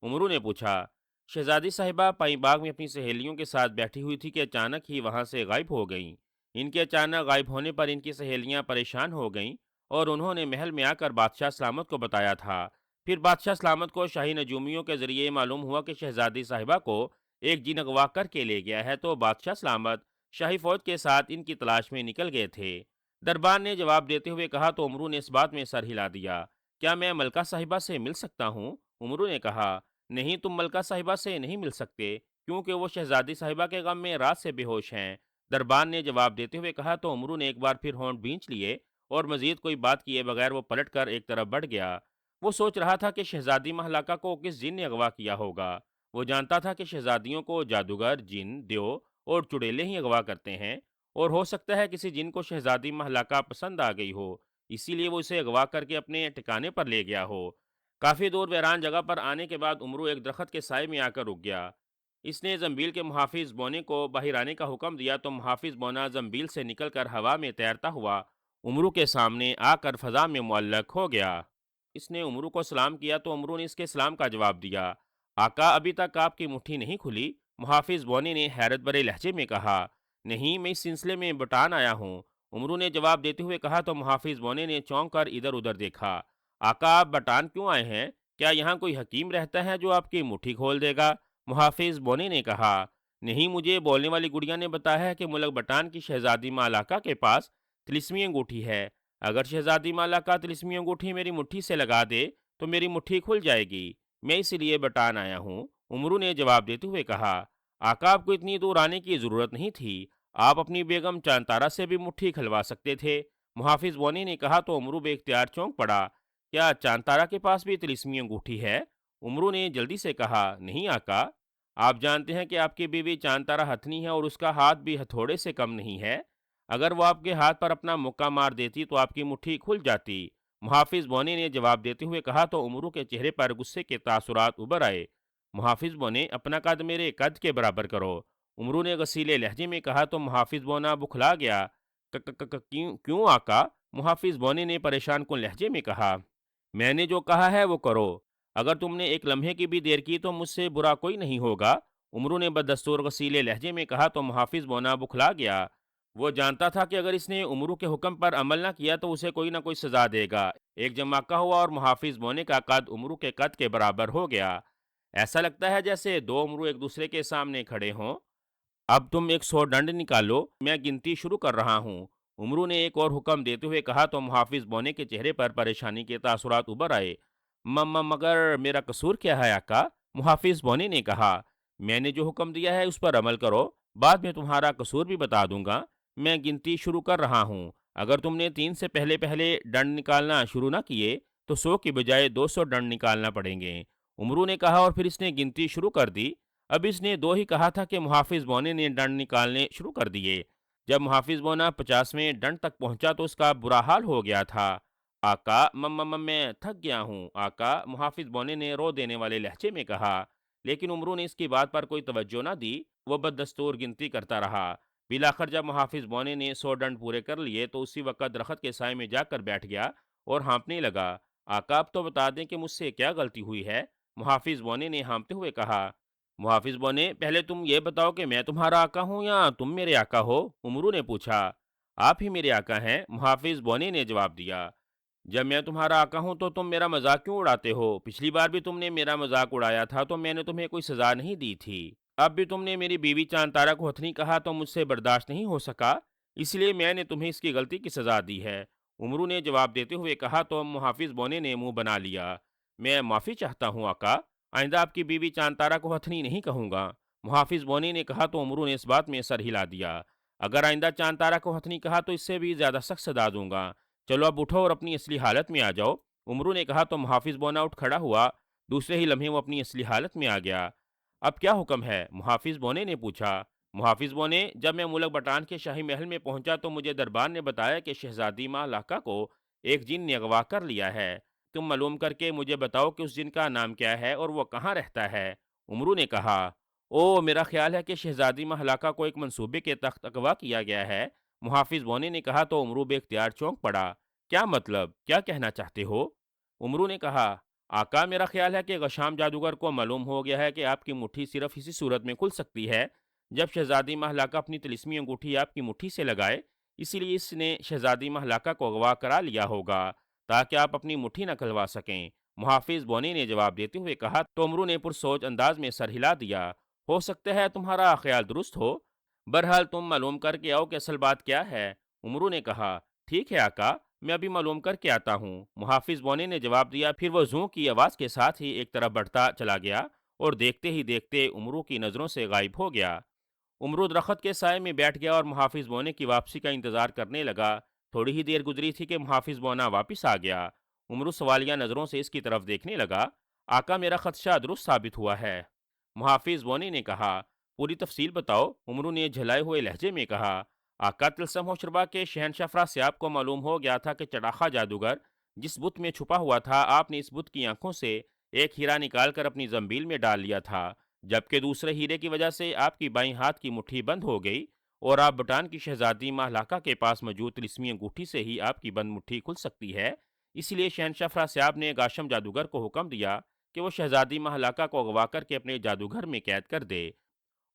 امرو نے پوچھا۔ شہزادی صاحبہ پائیں باغ میں اپنی سہیلیوں کے ساتھ بیٹھی ہوئی تھی کہ اچانک ہی وہاں سے غائب ہو گئیں۔ ان کے اچانک غائب ہونے پر ان کی سہیلیاں پریشان ہو گئیں اور انہوں نے محل میں آ کر بادشاہ سلامت کو بتایا تھا۔ پھر بادشاہ سلامت کو شاہی نجومیوں کے ذریعے معلوم ہوا کہ شہزادی صاحبہ کو ایک جن اغوا کر کے لے گیا ہے، تو بادشاہ سلامت شاہی فوج کے ساتھ ان کی تلاش میں نکل گئے تھے۔ دربان نے جواب دیتے ہوئے کہا تو امرو نے اس بات میں سر ہلا دیا۔ کیا میں ملکہ صاحبہ سے مل سکتا ہوں؟ امرو نے کہا، نہیں، تم ملکہ صاحبہ سے نہیں مل سکتے کیونکہ وہ شہزادی صاحبہ کے غم میں رات سے بے ہوش ہیں۔ دربان نے جواب دیتے ہوئے کہا تو امرو نے ایک بار پھر ہونٹ بھینچ لیے اور مزید کوئی بات کیے بغیر وہ پلٹ کر ایک طرف بڑھ گیا۔ وہ سوچ رہا تھا کہ شہزادی مالاکا کو کس جن نے اغوا کیا ہوگا۔ وہ جانتا تھا کہ شہزادیوں کو جادوگر، جن، دیو اور چڑیلے ہی اغوا کرتے ہیں، اور ہو سکتا ہے کسی جن کو شہزادی مالاکا پسند آ گئی ہو، اسی لیے وہ اسے اغوا کر کے اپنے ٹھکانے پر لے گیا ہو۔ کافی دور ویران جگہ پر آنے کے بعد امرو ایک درخت کے سائے میں آ کر رک گیا۔ اس نے زنبیل کے محافظ بونے کو باہر آنے کا حکم دیا تو محافظ بونا زنبیل سے نکل کر ہوا میں تیرتا ہوا امرو کے سامنے آ کر فضا میں معلق ہو گیا۔ اس نے امرو کو سلام کیا تو امرو نے اس کے سلام کا جواب دیا۔ آقا، ابھی تک آپ کی مٹھی نہیں کھلی؟ محافظ بونے نے حیرت بھرے لہجے میں کہا۔ نہیں، میں اس سلسلے میں بٹان آیا ہوں، امرو نے جواب دیتے ہوئے کہا تو محافظ بونے نے چونک کر ادھر ادھر دیکھا۔ آقا، آپ بٹان کیوں آئے ہیں؟ کیا یہاں کوئی حکیم رہتا ہے جو آپ کی مٹھی کھول دے گا؟ محافظ بونے نے کہا۔ نہیں، مجھے بولنے والی گڑیا نے بتایا ہے کہ ملک بٹان کی شہزادی مالاکا کے پاس طلسمی انگوٹھی ہے۔ اگر شہزادی مالاکا طلسمی انگوٹھی میری مٹھی سے لگا دے تو میری مٹھی کھل جائے گی۔ میں اسی لیے بٹان آیا ہوں۔ عمرو نے جواب دیتے ہوئے کہا، آقا آپ کو اتنی دور آنے کی ضرورت نہیں تھی، آپ اپنی بیگم چانتارا سے بھی مٹھی کھلوا سکتے تھے۔ محافظ بونی نے کہا تو عمرو بے اختیار چونک پڑا، کیا چانتارا کے پاس بھی طلسمی انگوٹھی ہے؟ عمرو نے جلدی سے کہا، نہیں آقا، آپ جانتے ہیں کہ آپ کی بیوی چانتارا ہتھنی ہے اور اس کا ہاتھ بھی ہتھوڑے سے کم نہیں ہے۔ اگر وہ آپ کے ہاتھ پر اپنا مکہ مار دیتی تو آپ کی مٹھی کھل جاتی۔ محافظ بونے نے جواب دیتے ہوئے کہا تو عمرو کے چہرے پر غصے کے تاثرات ابھر آئے۔ محافظ بونے، اپنا قد میرے قد کے برابر کرو۔ عمرو نے غصیلے لہجے میں کہا تو محافظ بونا بکھلا گیا۔ کیوں کیوں آقا؟ محافظ بونے نے پریشان کن لہجے میں کہا، میں نے جو کہا ہے وہ کرو، اگر تم نے ایک لمحے کی بھی دیر کی تو مجھ سے برا کوئی نہیں ہوگا۔ عمرو نے بدستور غصیلے لہجے میں کہا تو محافظ بونا بکھلا گیا۔ وہ جانتا تھا کہ اگر اس نے عمرو کے حکم پر عمل نہ کیا تو اسے کوئی نہ کوئی سزا دے گا۔ ایک جماکہ ہوا اور محافظ بونے کا قد عمرو کے قد کے برابر ہو گیا۔ ایسا لگتا ہے جیسے دو عمرو ایک دوسرے کے سامنے کھڑے ہوں۔ اب تم 100 ڈنڈ نکالو، میں گنتی شروع کر رہا ہوں۔ عمرو نے ایک اور حکم دیتے ہوئے کہا تو محافظ بونے کے چہرے پر پریشانی کے تاثرات ابھر آئے۔ مگر میرا قصور کیا ہے آقا؟ محافظ بونے نے کہا، میں نے جو حکم دیا ہے اس پر عمل کرو، بعد میں تمہارا قصور بھی بتا دوں گا۔ میں گنتی شروع کر رہا ہوں، اگر تم نے 3 سے پہلے پہلے ڈنڈ نکالنا شروع نہ کیے تو 100 کی بجائے 200 ڈنڈ نکالنا پڑیں گے۔ عمرو نے کہا اور پھر اس نے گنتی شروع کر دی۔ اب اس نے 2 ہی کہا تھا کہ محافظ بونے نے ڈنڈ نکالنے شروع کر دیے۔ جب محافظ بونا 50ویں ڈنڈ تک پہنچا تو اس کا برا حال ہو گیا تھا۔ آقا، میں تھک گیا ہوں آقا، محافظ بونے نے رو دینے والے لہجے میں کہا، لیکن عمرو نے اس کی بات پر کوئی توجہ نہ دی، وہ بددستور گنتی کرتا رہا۔ بالآخر جب محافظ بونے نے 100 ڈنڈ پورے کر لیے تو اسی وقت درخت کے سائے میں جا کر بیٹھ گیا اور ہانپنے لگا۔ آقا اب تو بتا دیں کہ مجھ سے کیا غلطی ہوئی ہے؟ محافظ بونے نے ہانپتے ہوئے کہا۔ محافظ بونے، پہلے تم یہ بتاؤ کہ میں تمہارا آقا ہوں یا تم میرے آقا ہو؟ عمرو نے پوچھا۔ آپ ہی میرے آقا ہیں، محافظ بونے نے جواب دیا۔ جب میں تمہارا آقا ہوں تو تم میرا مذاق کیوں اڑاتے ہو؟ پچھلی بار بھی تم نے میرا مذاق اڑایا تھا تو میں نے تمہیں کوئی سزا نہیں دی تھی۔ اب بھی تم نے میری بیوی چاندارا کو ہتھنی کہا تو مجھ سے برداشت نہیں ہو سکا، اس لیے میں نے تمہیں اس کی غلطی کی سزا دی ہے۔ عمرو نے جواب دیتے ہوئے کہا تو محافظ بونے نے منہ بنا لیا۔ میں معافی چاہتا ہوں آقا، آئندہ آپ کی بیوی چاندارا کو ہتھنی نہیں کہوں گا۔ محافظ بونے نے کہا تو عمرو نے اس بات میں سر ہلا دیا۔ اگر آئندہ چاندارا کو ہتھنی کہا تو اس سے بھی زیادہ سخت سزا دوں گا۔ چلو اب اٹھو اور اپنی اصلی حالت میں آ جاؤ۔ عمرو نے کہا تو محافظ بونا اٹھ کھڑا ہوا، دوسرے ہی لمحے وہ اپنی اصلی حالت میں آ گیا۔ اب کیا حکم ہے؟ محافظ بونے نے پوچھا۔ محافظ بونے، جب میں ملک بٹان کے شاہی محل میں پہنچا تو مجھے دربار نے بتایا کہ شہزادی ماں لاکا کو ایک جن نے اغوا کر لیا ہے۔ تم معلوم کر کے مجھے بتاؤ کہ اس جن کا نام کیا ہے اور وہ کہاں رہتا ہے۔ عمرو نے کہا، او میرا خیال ہے کہ شہزادی ماں لاکا کو ایک منصوبے کے تحت اغوا کیا گیا ہے۔ محافظ بونے نے کہا تو عمرو بے اختیار چونک پڑا۔ کیا مطلب؟ کیا کہنا چاہتے ہو؟ عمرو نے کہا، آقا میرا خیال ہے کہ غشام جادوگر کو معلوم ہو گیا ہے کہ آپ کی مٹھی صرف اسی صورت میں کھل سکتی ہے جب شہزادی مہلاکا اپنی طلسمی انگوٹھی آپ کی مٹھی سے لگائے، اسی لیے اس نے شہزادی مہلاکا کو اغوا کرا لیا ہوگا تاکہ آپ اپنی مٹھی نہ کھلوا سکیں۔ محافظ بونے نے جواب دیتے ہوئے کہا تو عمرو نے پرسوچ انداز میں سر ہلا دیا۔ ہو سکتا ہے تمہارا خیال درست ہو، بہرحال تم معلوم کر کے آؤ کہ اصل بات کیا ہے۔ عمرو نے کہا، ٹھیک ہے آقا، میں ابھی معلوم کر کے آتا ہوں۔ محافظ بونے نے جواب دیا، پھر وہ زوں کی آواز کے ساتھ ہی ایک طرف بڑھتا چلا گیا اور دیکھتے ہی دیکھتے عمرو کی نظروں سے غائب ہو گیا۔ عمرو درخت کے سائے میں بیٹھ گیا اور محافظ بونے کی واپسی کا انتظار کرنے لگا۔ تھوڑی ہی دیر گزری تھی کہ محافظ بونا واپس آ گیا۔ عمرو سوالیہ نظروں سے اس کی طرف دیکھنے لگا۔ آقا میرا خدشہ درست ثابت ہوا ہے، محافظ بونے نے کہا۔ پوری تفصیل بتاؤ، عمرو نے جھلائے ہوئے لہجے میں کہا۔ آقا تلسم ہوشربا کے شہنشاہ افراسیاب کو معلوم ہو گیا تھا کہ چڑاخا جادوگر جس بت میں چھپا ہوا تھا، آپ نے اس بت کی آنکھوں سے ایک ہیرا نکال کر اپنی زنبیل میں ڈال لیا تھا، جبکہ دوسرے ہیرے کی وجہ سے آپ کی بائیں ہاتھ کی مٹھی بند ہو گئی اور آپ بٹان کی شہزادی مہلاکا کے پاس موجود طلسمی انگوٹھی سے ہی آپ کی بند مٹھی کھل سکتی ہے۔ اسی لیے شہنشاہ افراسیاب نے گاشم جادوگر کو حکم دیا کہ وہ شہزادی مہلاکا کو اغوا کر کے اپنے جادوگھر میں قید کر دے،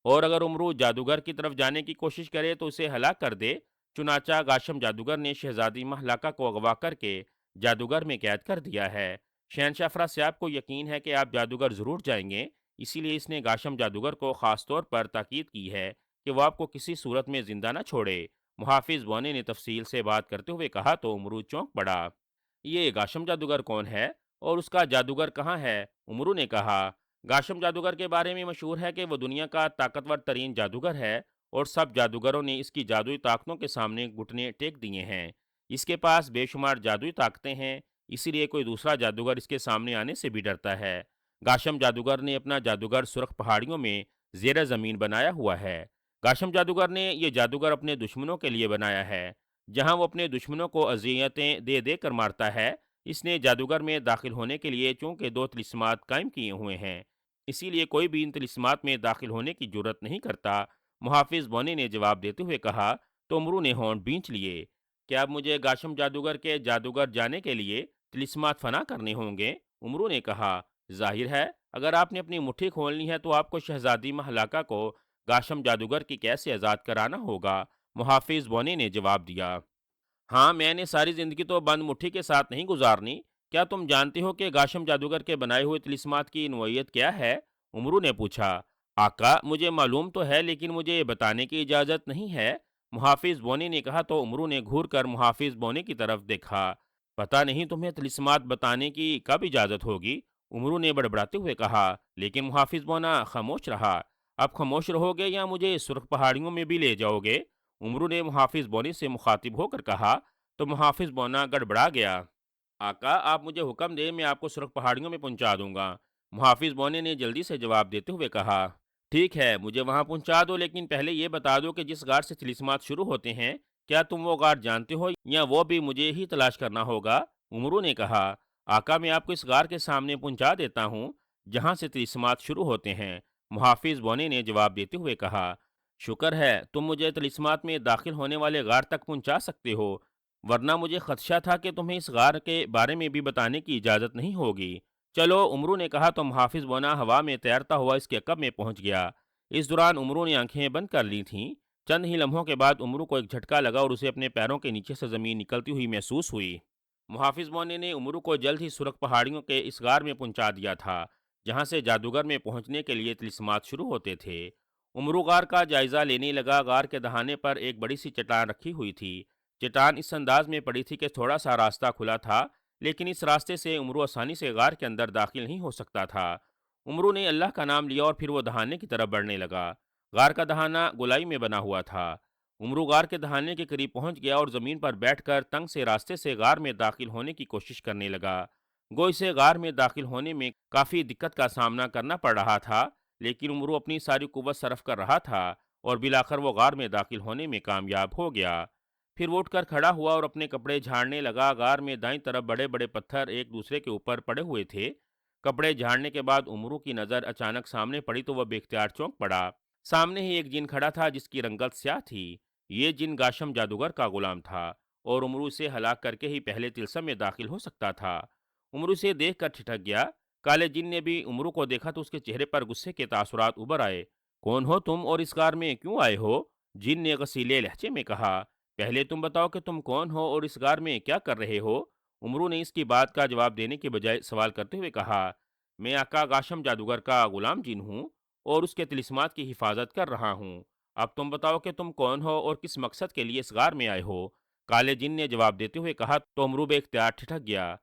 اور اگر عمرو جادوگر کی طرف جانے کی کوشش کرے تو اسے ہلاک کر دے۔ چنانچہ گاشم جادوگر نے شہزادی مہلاکا کو اغوا کر کے جادوگر میں قید کر دیا ہے۔ شہنشاہ افراسیاب کو یقین ہے کہ آپ جادوگر ضرور جائیں گے، اسی لیے اس نے گاشم جادوگر کو خاص طور پر تاکید کی ہے کہ وہ آپ کو کسی صورت میں زندہ نہ چھوڑے۔ محافظ بونے نے تفصیل سے بات کرتے ہوئے کہا تو عمرو چونک پڑا۔ یہ گاشم جادوگر کون ہے اور اس کا جادوگر کہاں ہے؟ عمرو نے کہا، گاشم جادوگر کے بارے میں مشہور ہے کہ وہ دنیا کا طاقتور ترین جادوگر ہے اور سب جادوگروں نے اس کی جادوئی طاقتوں کے سامنے گھٹنے ٹیک دیے ہیں۔ اس کے پاس بے شمار جادوئی طاقتیں ہیں، اسی لیے کوئی دوسرا جادوگر اس کے سامنے آنے سے بھی ڈرتا ہے۔ گاشم جادوگر نے اپنا جادوگر سرخ پہاڑیوں میں زیر زمین بنایا ہوا ہے۔ گاشم جادوگر نے یہ جادوگر اپنے دشمنوں کے لیے بنایا ہے، جہاں وہ اپنے دشمنوں کو اذیتیں دے دے کر مارتا ہے۔ اس نے جادوگر میں داخل ہونے کے لیے چونکہ دو طلسمات قائم کیے ہوئے ہیں، اسی لیے کوئی بھی ان طلسمات میں داخل ہونے کی جرت نہیں کرتا۔ محافظ بونے نے جواب دیتے ہوئے کہا تو امرو نے ہونٹ بھینچ لیے۔ کیا اب مجھے گاشم جادوگر کے جادوگر جانے کے لیے طلسمات فنا کرنے ہوں گے؟ امرو نے کہا ظاہر ہے، اگر آپ نے اپنی مٹھی کھولنی ہے تو آپ کو شہزادی مہلاکا کو گاشم جادوگر کی کیسے آزاد کرانا ہوگا۔ محافظ بونے نے جواب دیا ہاں، میں نے ساری زندگی تو بند مٹھی کے ساتھ نہیں گزارنی۔ کیا تم جانتے ہو کہ گاشم جادوگر کے بنائے ہوئے طلسمات کی نوعیت کیا ہے؟ امرو نے پوچھا آقا، مجھے معلوم تو ہے لیکن مجھے یہ بتانے کی اجازت نہیں ہے۔ محافظ بونے نے کہا تو امرو نے گھور کر محافظ بونے کی طرف دیکھا۔ پتہ نہیں تمہیں طلسمات بتانے کی کب اجازت ہوگی؟ امرو نے بڑبڑاتے ہوئے کہا، لیکن محافظ بونا خاموش رہا۔ اب خاموش رہو گے یا مجھے سرخ پہاڑیوں میں بھی لے جاؤ گے؟ امرو نے محافظ بونے سے مخاطب ہو کر کہا تو محافظ بونا گڑبڑا گیا۔ آقا، آپ مجھے حکم دیں، میں آپ کو سرخ پہاڑیوں میں پہنچا دوں گا۔ محافظ بونے نے جلدی سے جواب دیتے ہوئے کہا ٹھیک ہے، مجھے وہاں پہنچا دو، لیکن پہلے یہ بتا دو کہ جس غار سے طلسمات شروع ہوتے ہیں، کیا تم وہ غار جانتے ہو یا وہ بھی مجھے ہی تلاش کرنا ہوگا؟ امرو نے کہا آقا، میں آپ کو اس غار کے سامنے پہنچا دیتا ہوں جہاں سے طلسمات شروع ہوتے ہیں۔ محافظ بونے نے جواب دیتے ہوئے کہا شکر ہے تم مجھے طلسمات میں داخل ہونے والے غار تک پہنچا سکتے ہو، ورنہ مجھے خدشہ تھا کہ تمہیں اس غار کے بارے میں بھی بتانے کی اجازت نہیں ہوگی۔ چلو، امرو نے کہا تو محافظ بونا ہوا میں تیرتا ہوا اس کے عقب میں پہنچ گیا۔ اس دوران امرو نے آنکھیں بند کر لی تھیں۔ چند ہی لمحوں کے بعد امرو کو ایک جھٹکا لگا اور اسے اپنے پیروں کے نیچے سے زمین نکلتی ہوئی محسوس ہوئی۔ محافظ بونے نے امرو کو جلد ہی سرخ پہاڑیوں کے اس غار میں پہنچا دیا تھا جہاں سے جادوگر میں پہنچنے کے لیے طلسمات شروع ہوتے تھے۔ امرو غار کا جائزہ لینے لگا۔ غار کے دہانے پر ایک بڑی سی چٹان رکھی ہوئی تھی۔ چٹان اس انداز میں پڑی تھی کہ تھوڑا سا راستہ کھلا تھا، لیکن اس راستے سے امرو آسانی سے غار کے اندر داخل نہیں ہو سکتا تھا۔ امرو نے اللہ کا نام لیا اور پھر وہ دہانے کی طرف بڑھنے لگا۔ غار کا دہانہ گولائی میں بنا ہوا تھا۔ امرو غار کے دہانے کے قریب پہنچ گیا اور زمین پر بیٹھ کر تنگ سے راستے سے غار میں داخل ہونے کی کوشش کرنے لگا۔ گو اسے غار میں داخل ہونے میں کافی دقت کا سامنا کرنا پڑ رہا تھا، لیکن امرو اپنی ساری قوت صرف کر رہا تھا اور بالآخر وہ غار میں داخل ہونے میں کامیاب ہو گیا۔ پھر وہ اٹھ کر کھڑا ہوا اور اپنے کپڑے جھاڑنے لگا۔ غار میں دائیں طرف بڑے بڑے پتھر ایک دوسرے کے اوپر پڑے ہوئے تھے۔ کپڑے جھاڑنے کے بعد امرو کی نظر اچانک سامنے پڑی تو وہ بے اختیار چونک پڑا۔ سامنے ہی ایک جن کھڑا تھا جس کی رنگت سیاہ تھی۔ یہ جن گاشم جادوگر کا غلام تھا اور امرو سے ہلاک کر کے ہی پہلے طلسم میں داخل ہو سکتا تھا۔ امرو سے دیکھ کر ٹھٹک گیا۔ کالے جن نے بھی امرو کو دیکھا تو اس کے چہرے پر غصے کے تاثرات ابھر آئے۔ کون ہو تم اور اس غار میں کیوں آئے ہو؟ جن نے غصیلے لہجے میں کہا پہلے تم بتاؤ کہ تم کون ہو اور اس غار میں کیا کر رہے ہو؟ امرو نے اس کی بات کا جواب دینے کے بجائے سوال کرتے ہوئے کہا میں آقا گاشم جادوگر کا غلام جن ہوں اور اس کے طلسمات کی حفاظت کر رہا ہوں۔ اب تم بتاؤ کہ تم کون ہو اور کس مقصد کے لیے اس غار میں آئے ہو؟ کالے جن نے جواب دیتے ہوئے کہا تو امرو بے اختیار ٹھٹک گیا۔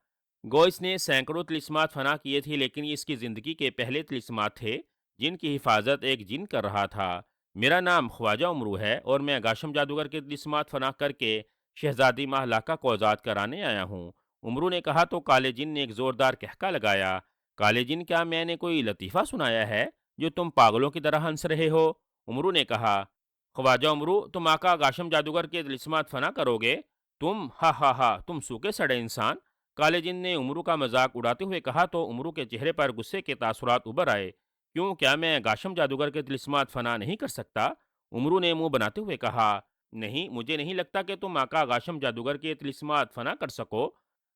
گو اس نے سینکڑوں طلسمات فنا کیے تھے، لیکن یہ اس کی زندگی کے پہلے طلسمات تھے جن کی حفاظت ایک جن کر رہا تھا۔ میرا نام خواجہ امرو ہے اور میں گاشم جادوگر کے طلسمات فنا کر کے شہزادی مہلاکا کو آزاد کرانے آیا ہوں۔ امرو نے کہا تو کالے جن نے ایک زوردار کہکا لگایا۔ کالے جن، کیا میں نے کوئی لطیفہ سنایا ہے جو تم پاگلوں کی طرح ہنس رہے ہو؟ امرو نے کہا خواجہ امرو، تم آقا گاشم جادوگر کے طلسمات فنا کرو گے؟ تم ہا ہا ہا، تم سوکھے سڑے انسان۔ کالے جن نے امرو کا مذاق اڑاتے ہوئے کہا تو امرو کے چہرے پر غصے کے تاثرات ابھر آئے۔ کیوں، کیا میں گاشم جادوگر کے طلسمات فنا نہیں کر سکتا؟ امرو نے منہ بناتے ہوئے کہا نہیں، مجھے نہیں لگتا کہ تم آقا گاشم جادوگر کے طلسمات فنا کر سکو۔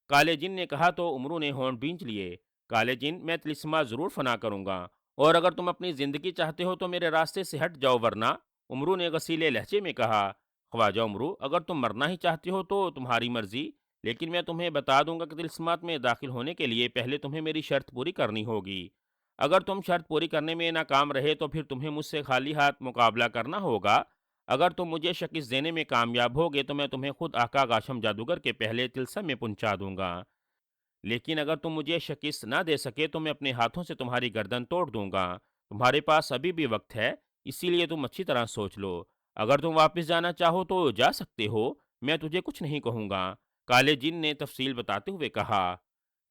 کالے جن نے کہا تو امرو نے ہونٹ بھینچ لیے۔ کالے جن، میں طلسمات ضرور فنا کروں گا اور اگر تم اپنی زندگی چاہتے ہو تو میرے راستے سے ہٹ جاؤ، ورنہ امرو نے غصیلے لہجے میں کہا خواجہ امرو، اگر تم مرنا ہی چاہتے ہو تو تمہاری مرضی، لیکن میں تمہیں بتا دوں گا کہ طلسمات میں داخل ہونے کے لیے پہلے تمہیں میری شرط پوری کرنی ہوگی۔ اگر تم شرط پوری کرنے میں ناکام رہے تو پھر تمہیں مجھ سے خالی ہاتھ مقابلہ کرنا ہوگا۔ اگر تم مجھے شکست دینے میں کامیاب ہوگے تو میں تمہیں خود آقا گاشم جادوگر کے پہلے طلسم میں پہنچا دوں گا۔ لیکن اگر تم مجھے شکست نہ دے سکے تو میں اپنے ہاتھوں سے تمہاری گردن توڑ دوں گا۔ تمہارے پاس ابھی بھی وقت ہے، اسی لیے تم اچھی طرح سوچ لو۔ اگر تم واپس جانا چاہو تو جا سکتے ہو، میں تجھے کچھ نہیں کہوں گا۔ کالے جن نے تفصیل بتاتے ہوئے کہا۔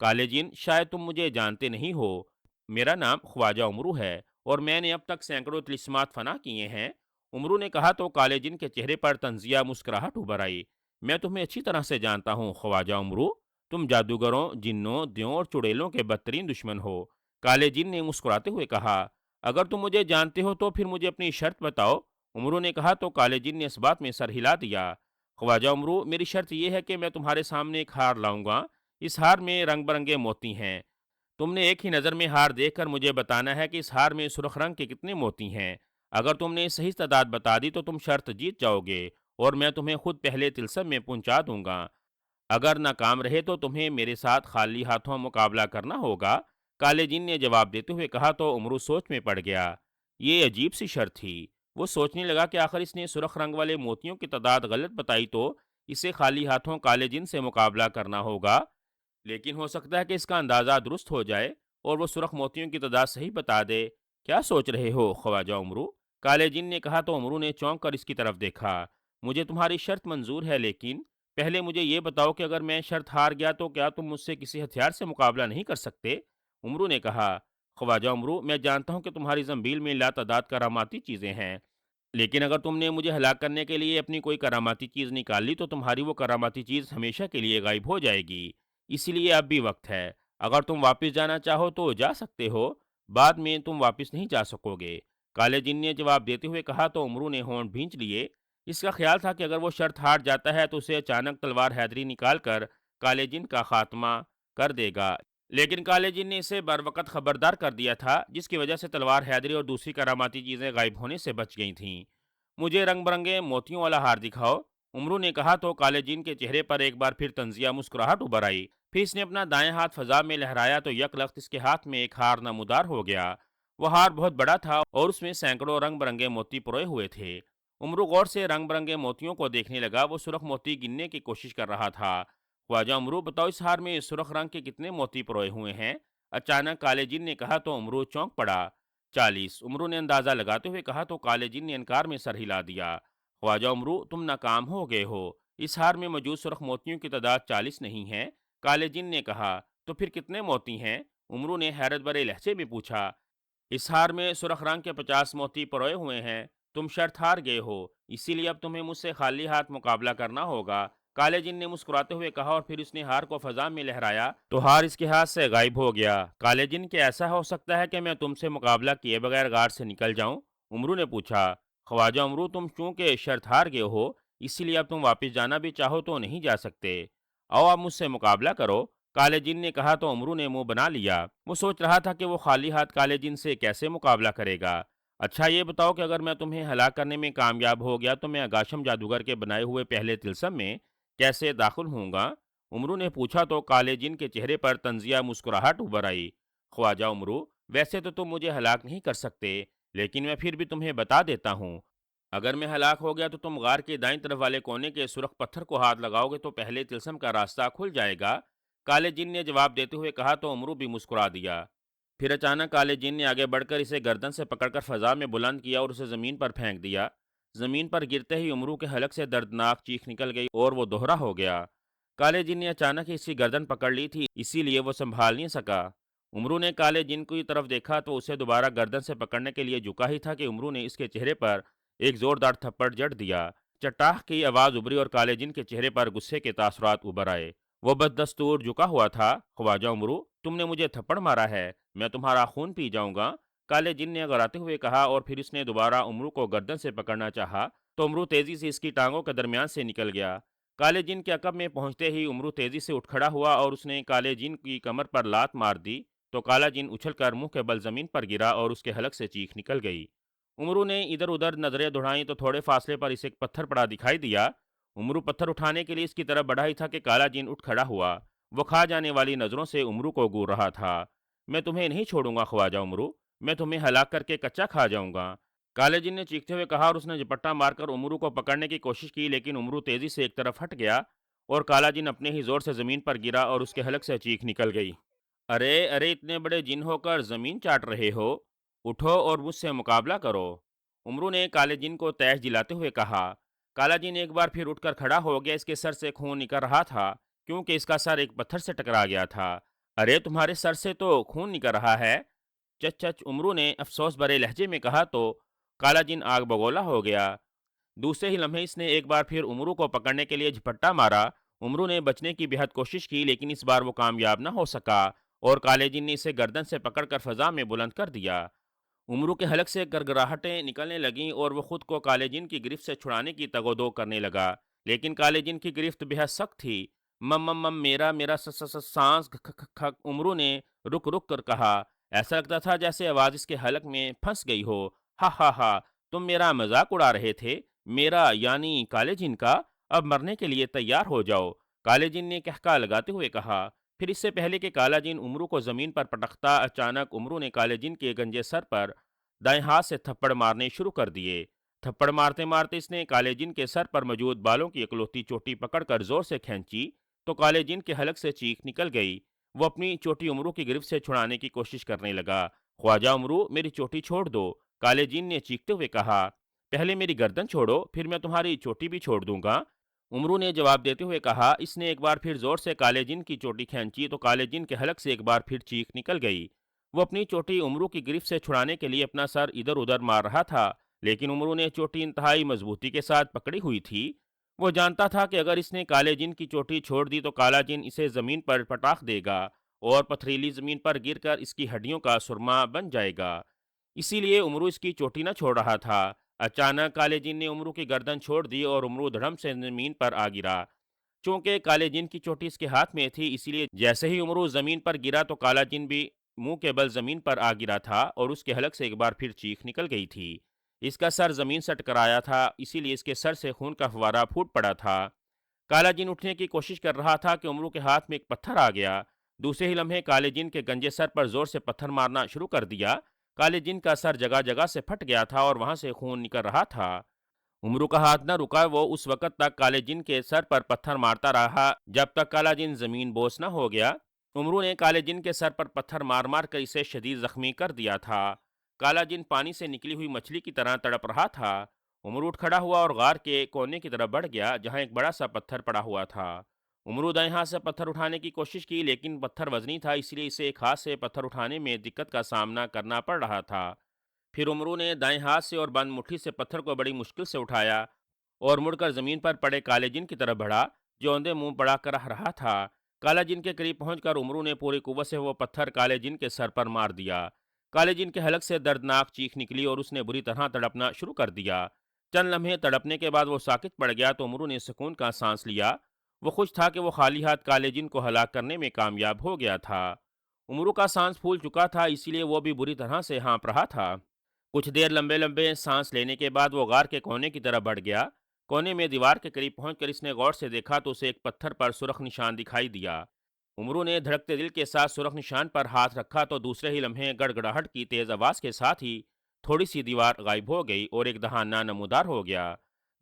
کالے جن، شاید تم مجھے جانتے نہیں ہو، میرا نام خواجہ عمرو ہے اور میں نے اب تک سینکڑوں طلسمات فنا کیے ہیں۔ عمرو نے کہا تو کالے جن کے چہرے پر طنزیہ مسکراہٹ ابھر آئی۔ میں تمہیں اچھی طرح سے جانتا ہوں خواجہ عمرو، تم جادوگروں، جنوں، دیوں اور چڑیلوں کے بدترین دشمن ہو۔ کالے جن نے مسکراتے ہوئے کہا، اگر تم مجھے جانتے ہو تو پھر مجھے اپنی شرط بتاؤ۔ عمرو نے کہا تو کالے جن نے اس بات میں سر ہلا دیا۔ خواجہ عمرو، میری شرط یہ ہے کہ میں تمہارے سامنے ایک ہار لاؤں گا، اس ہار میں رنگ برنگے موتی ہیں۔ تم نے ایک ہی نظر میں ہار دیکھ کر مجھے بتانا ہے کہ اس ہار میں سرخ رنگ کے کتنے موتی ہیں۔ اگر تم نے صحیح تعداد بتا دی تو تم شرط جیت جاؤ گے اور میں تمہیں خود پہلے طلسم میں پہنچا دوں گا۔ اگر ناکام رہے تو تمہیں میرے ساتھ خالی ہاتھوں مقابلہ کرنا ہوگا۔ کالے جن نے جواب دیتے ہوئے کہا تو عمرو سوچ میں پڑ گیا۔ یہ عجیب سی شرط تھی۔ وہ سوچنے لگا کہ آخر اس نے سرخ رنگ والے موتیوں کی تعداد غلط بتائی تو اسے خالی ہاتھوں کالے جن سے مقابلہ کرنا ہوگا، لیکن ہو سکتا ہے کہ اس کا اندازہ درست ہو جائے اور وہ سرخ موتیوں کی تعداد صحیح بتا دے۔ کیا سوچ رہے ہو خواجہ عمرو؟ کالے جن نے کہا تو عمرو نے چونک کر اس کی طرف دیکھا۔ مجھے تمہاری شرط منظور ہے، لیکن پہلے مجھے یہ بتاؤ کہ اگر میں شرط ہار گیا تو کیا تم مجھ سے کسی ہتھیار سے مقابلہ نہیں کر سکتے؟ عمرو نے کہا، خواجہ عمرو، میں جانتا ہوں کہ تمہاری زنبیل میں لاتعداد کراماتی چیزیں ہیں، لیکن اگر تم نے مجھے ہلاک کرنے کے لیے اپنی کوئی کراماتی چیز نکال لی تو تمہاری وہ کراماتی چیز ہمیشہ کے لیے غائب ہو جائے گی۔ اسی لیے اب بھی وقت ہے۔ اگر تم واپس جانا چاہو تو جا سکتے ہو، بعد میں تم واپس نہیں جا سکو گے۔ کالے جن نے جواب دیتے ہوئے کہا تو عمرو نے ہونٹ بھینچ لیے۔ اس کا خیال تھا کہ اگر وہ شرط ہار جاتا ہے تو اسے اچانک تلوار حیدری نکال کر کالے جن کا خاتمہ کر دے گا، لیکن کالے جن نے اسے بر وقت خبردار کر دیا تھا، جس کی وجہ سے تلوار حیدری اور دوسری کراماتی چیزیں غائب ہونے سے بچ گئی تھیں۔ مجھے رنگ برنگے موتیوں والا ہار دکھاؤ، عمرو نے کہا تو کالے جن کے چہرے پر ایک بار پھر طنزیہ مسکراہٹ ابھر آئی۔ پھر اس نے اپنا دائیں ہاتھ فضا میں لہرایا تو یک لخت اس کے ہاتھ میں ایک ہار نمودار ہو گیا۔ وہ ہار بہت بڑا تھا اور اس میں سینکڑوں رنگ برنگے موتی پروئے ہوئے تھے۔ عمرو غور سے رنگ برنگے موتیوں کو دیکھنے لگا۔ وہ سرخ موتی گننے کی کوشش کر رہا تھا۔ خواجہ عمرو، بتاؤ اس ہار میں سرخ رنگ کے کتنے موتی پروئے ہوئے ہیں؟ اچانک کالے جن نے کہا تو عمرو چونک پڑا۔ 40، عمرو نے اندازہ لگاتے ہوئے کہا تو کالے جن نے انکار میں سر ہلا دیا۔ خواجہ عمرو، تم ناکام ہو گئے ہو، اس ہار میں موجود سرخ موتیوں کی تعداد 40 نہیں ہے۔ کالے جن نے کہا، تو پھر کتنے موتی ہیں؟ عمرو نے حیرت بھرے لہجے میں پوچھا۔ اس ہار میں سرخ رنگ کے 50 موتی پروئے ہوئے ہیں۔ تم شرط ہار گئے ہو، اسی لیے اب تمہیں مجھ سے خالی ہاتھ مقابلہ کرنا ہوگا۔ کالے جن نے مسکراتے ہوئے کہا اور پھر اس نے ہار کو فضا میں لہرایا تو ہار اس کے ہاتھ سے غائب ہو گیا۔ کالے جن کے ایسا ہو سکتا ہے کہ میں تم سے مقابلہ کیے بغیر غار سے نکل جاؤں؟ عمرو نے پوچھا۔ خواجہ عمرو، تم چونکہ شرط ہار گئے ہو، اسی لیے اب تم واپس جانا بھی چاہو تو نہیں جا سکتے۔ آؤ آپ مجھ سے مقابلہ کرو، کالے جن نے کہا تو عمرو نے منہ بنا لیا۔ وہ سوچ رہا تھا کہ وہ خالی ہاتھ کالے جن سے کیسے مقابلہ کرے گا۔ اچھا یہ بتاؤ کہ اگر میں تمہیں ہلاک کرنے میں کامیاب ہو گیا تو میں اگاشم جادوگر کے بنائے ہوئے پہلے طلسم میں کیسے داخل ہوں گا؟ عمرو نے پوچھا تو کالے جن کے چہرے پر طنزیہ مسکراہٹ ابھر آئی۔ خواجہ عمرو، ویسے تو تم مجھے ہلاک نہیں کر سکتے، لیکن میں پھر بھی تمہیں بتا دیتا ہوں، اگر میں ہلاک ہو گیا تو تم غار کے دائیں طرف والے کونے کے سرخ پتھر کو ہاتھ لگاؤ گے تو پہلے طلسم کا راستہ کھل جائے گا۔ کالے جن نے جواب دیتے ہوئے کہا تو عمرو بھی مسکرا دیا۔ پھر اچانک کالے جن نے آگے بڑھ کر اسے گردن سے پکڑ کر فضا میں بلند کیا اور اسے زمین پر پھینک دیا۔ زمین پر گرتے ہی عمرو کے حلق سے دردناک چیخ نکل گئی اور وہ دوہرا ہو گیا۔ کالے جن نے اچانک ہی اس کی گردن پکڑ لی تھی، اسی لیے وہ سنبھال نہیں سکا۔ عمرو نے کالے جن کی طرف دیکھا تو اسے دوبارہ گردن سے پکڑنے کے لیے جھکا ہی تھا کہ عمرو نے اس کے چہرے پر ایک زوردار تھپڑ جڑ دیا۔ چٹاخ کی آواز ابھری اور کالے جن کے چہرے پر غصے کے تاثرات ابھر آئے۔ وہ بددستور جھکا ہوا تھا۔ خواجہ عمرو، تم نے مجھے تھپڑ مارا ہے، میں تمہارا خون پی جاؤں گا، کالے جن نے غراتے ہوئے کہا اور پھر اس نے دوبارہ عمرو کو گردن سے پکڑنا چاہا تو عمرو تیزی سے اس کی ٹانگوں کے درمیان سے نکل گیا۔ کالے جن کے عقب میں پہنچتے ہی عمرو تیزی سے اٹھ کھڑا ہوا اور اس نے کالے جن کی کمر پر لات مار دی تو کالا جن اچھل کر منہ کے بل زمین پر گرا اور اس کے حلق سے چیخ نکل گئی۔ عمرو نے ادھر ادھر نظریں دوڑائیں تو تھوڑے فاصلے پر اسے ایک پتھر پڑا دکھائی دیا۔ عمرو پتھر اٹھانے کے لیے اس کی طرف بڑھا ہی تھا کہ کالا جن اٹھ کھڑا ہوا۔ وہ کھا جانے والی نظروں سے عمرو کو گور رہا تھا۔ میں تمہیں نہیں چھوڑوں گا خواجہ عمرو، میں تمہیں ہلاک کر کے کچا کھا جاؤں گا، کالے جن نے چیختے ہوئے کہا اور اس نے جپٹا مار کر عمرو کو پکڑنے کی کوشش کی، لیکن عمرو تیزی سے ایک طرف ہٹ گیا اور کالا جن اپنے ہی زور سے زمین پر گرا اور اس کے حلق سے چیخ نکل گئی۔ ارے ارے، اتنے بڑے جن ہو کر زمین چاٹ رہے ہو، اٹھو اور مجھ سے مقابلہ کرو۔ امرو نے کالے جن کو تیش دلاتے ہوئے کہا۔ کالا جن ایک بار پھر اٹھ کر کھڑا ہو گیا، اس کے سر سے خون نکل رہا تھا کیونکہ اس کا سر ایک پتھر سے ٹکرا گیا تھا۔ ارے تمہارے سر سے تو خون نکل رہا ہے۔ چچ چچ، امرو نے افسوس بھرے لہجے میں کہا تو کالا جن آگ بگولا ہو گیا۔ دوسرے ہی لمحے اس نے ایک بار پھر امرو کو پکڑنے کے لیے جھپٹا مارا۔ امرو نے بچنے کی بہت کوشش کی لیکن اس بار وہ کامیاب نہ ہو سکا اور کالے جن نے اسے گردن سے پکڑ کر فضا میں بلند کر دیا۔ امرو کے حلق سے گرگراہٹیں نکلنے لگیں اور وہ خود کو کالے جن کی گرفت سے چھڑانے کی تگ و دو کرنے لگا، لیکن کالے جن کی گرفت بہت سخت تھی۔ مم مم مم، میرا میرا سانس کھک کھک کھک، امرو نے رک رک کر کہا۔ ایسا لگتا تھا جیسے آواز اس کے حلق میں پھنس گئی ہو۔ ہا ہا ہا، تم میرا مذاق اڑا رہے تھے، میرا یعنی کالے جن کا؟ اب مرنے کے لیے تیار ہو جاؤ، کالے جن نے کہکا لگاتے ہوئے کہا۔ پھر اس سے پہلے کہ کالا جن امرو کو زمین پر پٹکتا، اچانک امرو نے کالے جن کے گنجے سر پر دائیں ہاتھ سے تھپڑ مارنے شروع کر دیے۔ تھپڑ مارتے مارتے اس نے کالے جن کے سر پر موجود بالوں کی اکلوتی چوٹی پکڑ کر زور سے کھینچی تو کالے جن کے حلق سے چیخ نکل گئی۔ وہ اپنی چوٹی امرو کی گرفت سے چھڑانے کی کوشش کرنے لگا۔ خواجہ امرو، میری چوٹی چھوڑ دو، کالے جن نے چیختے ہوئے کہا۔ پہلے میری گردن چھوڑو، پھر میں تمہاری چوٹی بھی چھوڑ دوں گا، امرو نے جواب دیتے ہوئے کہا۔ اس نے ایک بار پھر زور سے کالے جن کی چوٹی کھینچی تو کالے جن کے حلق سے ایک بار پھر چیخ نکل گئی۔ وہ اپنی چوٹی امرو کی گرفت سے چھڑانے کے لیے اپنا سر ادھر ادھر مار رہا تھا، لیکن امرو نے چوٹی انتہائی مضبوطی کے ساتھ پکڑی ہوئی تھی۔ وہ جانتا تھا کہ اگر اس نے کالے جن کی چوٹی چھوڑ دی تو کالا جن اسے زمین پر پٹاخ دے گا اور پتھریلی زمین پر گر کر اس کی ہڈیوں کا سرما بن جائے گا۔ اسی لیے امرو اس کی چوٹی نہ چھوڑ رہا تھا۔ اچانک کالے جن نے امرو کی گردن چھوڑ دی اور امرو دھڑم سے زمین پر آ گرا۔ چونکہ کالے جن کی چوٹی اس کے ہاتھ میں تھی، اسی لیے جیسے ہی امرو زمین پر گرا تو کالا جن بھی منہ کے بل زمین پر آ گرا تھا اور اس کے حلق سے ایک بار پھر چیخ نکل گئی تھی۔ اس کا سر زمین سے ٹکرایا تھا، اسی لیے اس کے سر سے خون کا فوارہ پھوٹ پڑا تھا۔ کالا جن اٹھنے کی کوشش کر رہا تھا کہ امرو کے ہاتھ میں ایک پتھر آ گیا۔ دوسرے ہی لمحے کالے جن کے گنجے سر پر زور سے پتھر مارنا شروع کر دیا۔ کالے جن کا سر جگہ جگہ سے پھٹ گیا تھا اور وہاں سے خون نکل رہا تھا۔ امرو کا ہاتھ نہ رکا، وہ اس وقت تک کالے جن کے سر پر پتھر مارتا رہا جب تک کالا جن زمین بوس نہ ہو گیا۔ امرو نے کالے جن کے سر پر پتھر مار مار کر اسے شدید زخمی کر دیا تھا۔ کالا جن پانی سے نکلی ہوئی مچھلی کی طرح تڑپ رہا تھا۔ امرو اٹھ کھڑا ہوا اور غار کے کونے کی طرف بڑھ گیا جہاں ایک بڑا سا پتھر پڑا ہوا تھا۔ امرو دائیں ہاتھ سے پتھر اٹھانے کی کوشش کی لیکن پتھر وزنی تھا، اس لیے اسے ایک ہاتھ سے پتھر اٹھانے میں دقت کا سامنا کرنا پڑ رہا تھا۔ پھر امرو نے دائیں ہاتھ سے اور بند مٹھی سے پتھر کو بڑی مشکل سے اٹھایا اور مڑ کر زمین پر پڑے کالے جن کی طرف بڑھا جو اندھے منہ بڑا کر رہا تھا۔ کالا جن کے قریب پہنچ کر امرو نے پوری قوت سے وہ پتھر کالے جن کے سر پر مار دیا۔ کالے جن کے حلق سے دردناک چیخ نکلی اور اس نے بری طرح تڑپنا شروع کر دیا۔ چند لمحے تڑپنے کے بعد وہ ساکت پڑ گیا تو امرو نے سکون کا سانس لیا۔ وہ خوش تھا کہ وہ خالی ہاتھ کالے جن کو ہلاک کرنے میں کامیاب ہو گیا تھا۔ امرو کا سانس پھول چکا تھا، اسی لیے وہ بھی بری طرح سے ہانپ رہا تھا۔ کچھ دیر لمبے لمبے سانس لینے کے بعد وہ غار کے کونے کی طرف بڑھ گیا۔ کونے میں دیوار کے قریب پہنچ کر اس نے غور سے دیکھا تو اسے ایک پتھر پر سرخ نشان دکھائی دیا۔ امرو نے دھڑکتے دل کے ساتھ سرخ نشان پر ہاتھ رکھا تو دوسرے ہی لمحے گڑگڑاہٹ کی تیز آواز کے ساتھ ہی تھوڑی سی دیوار غائب ہو گئی اور ایک دہانہ نمودار ہو گیا۔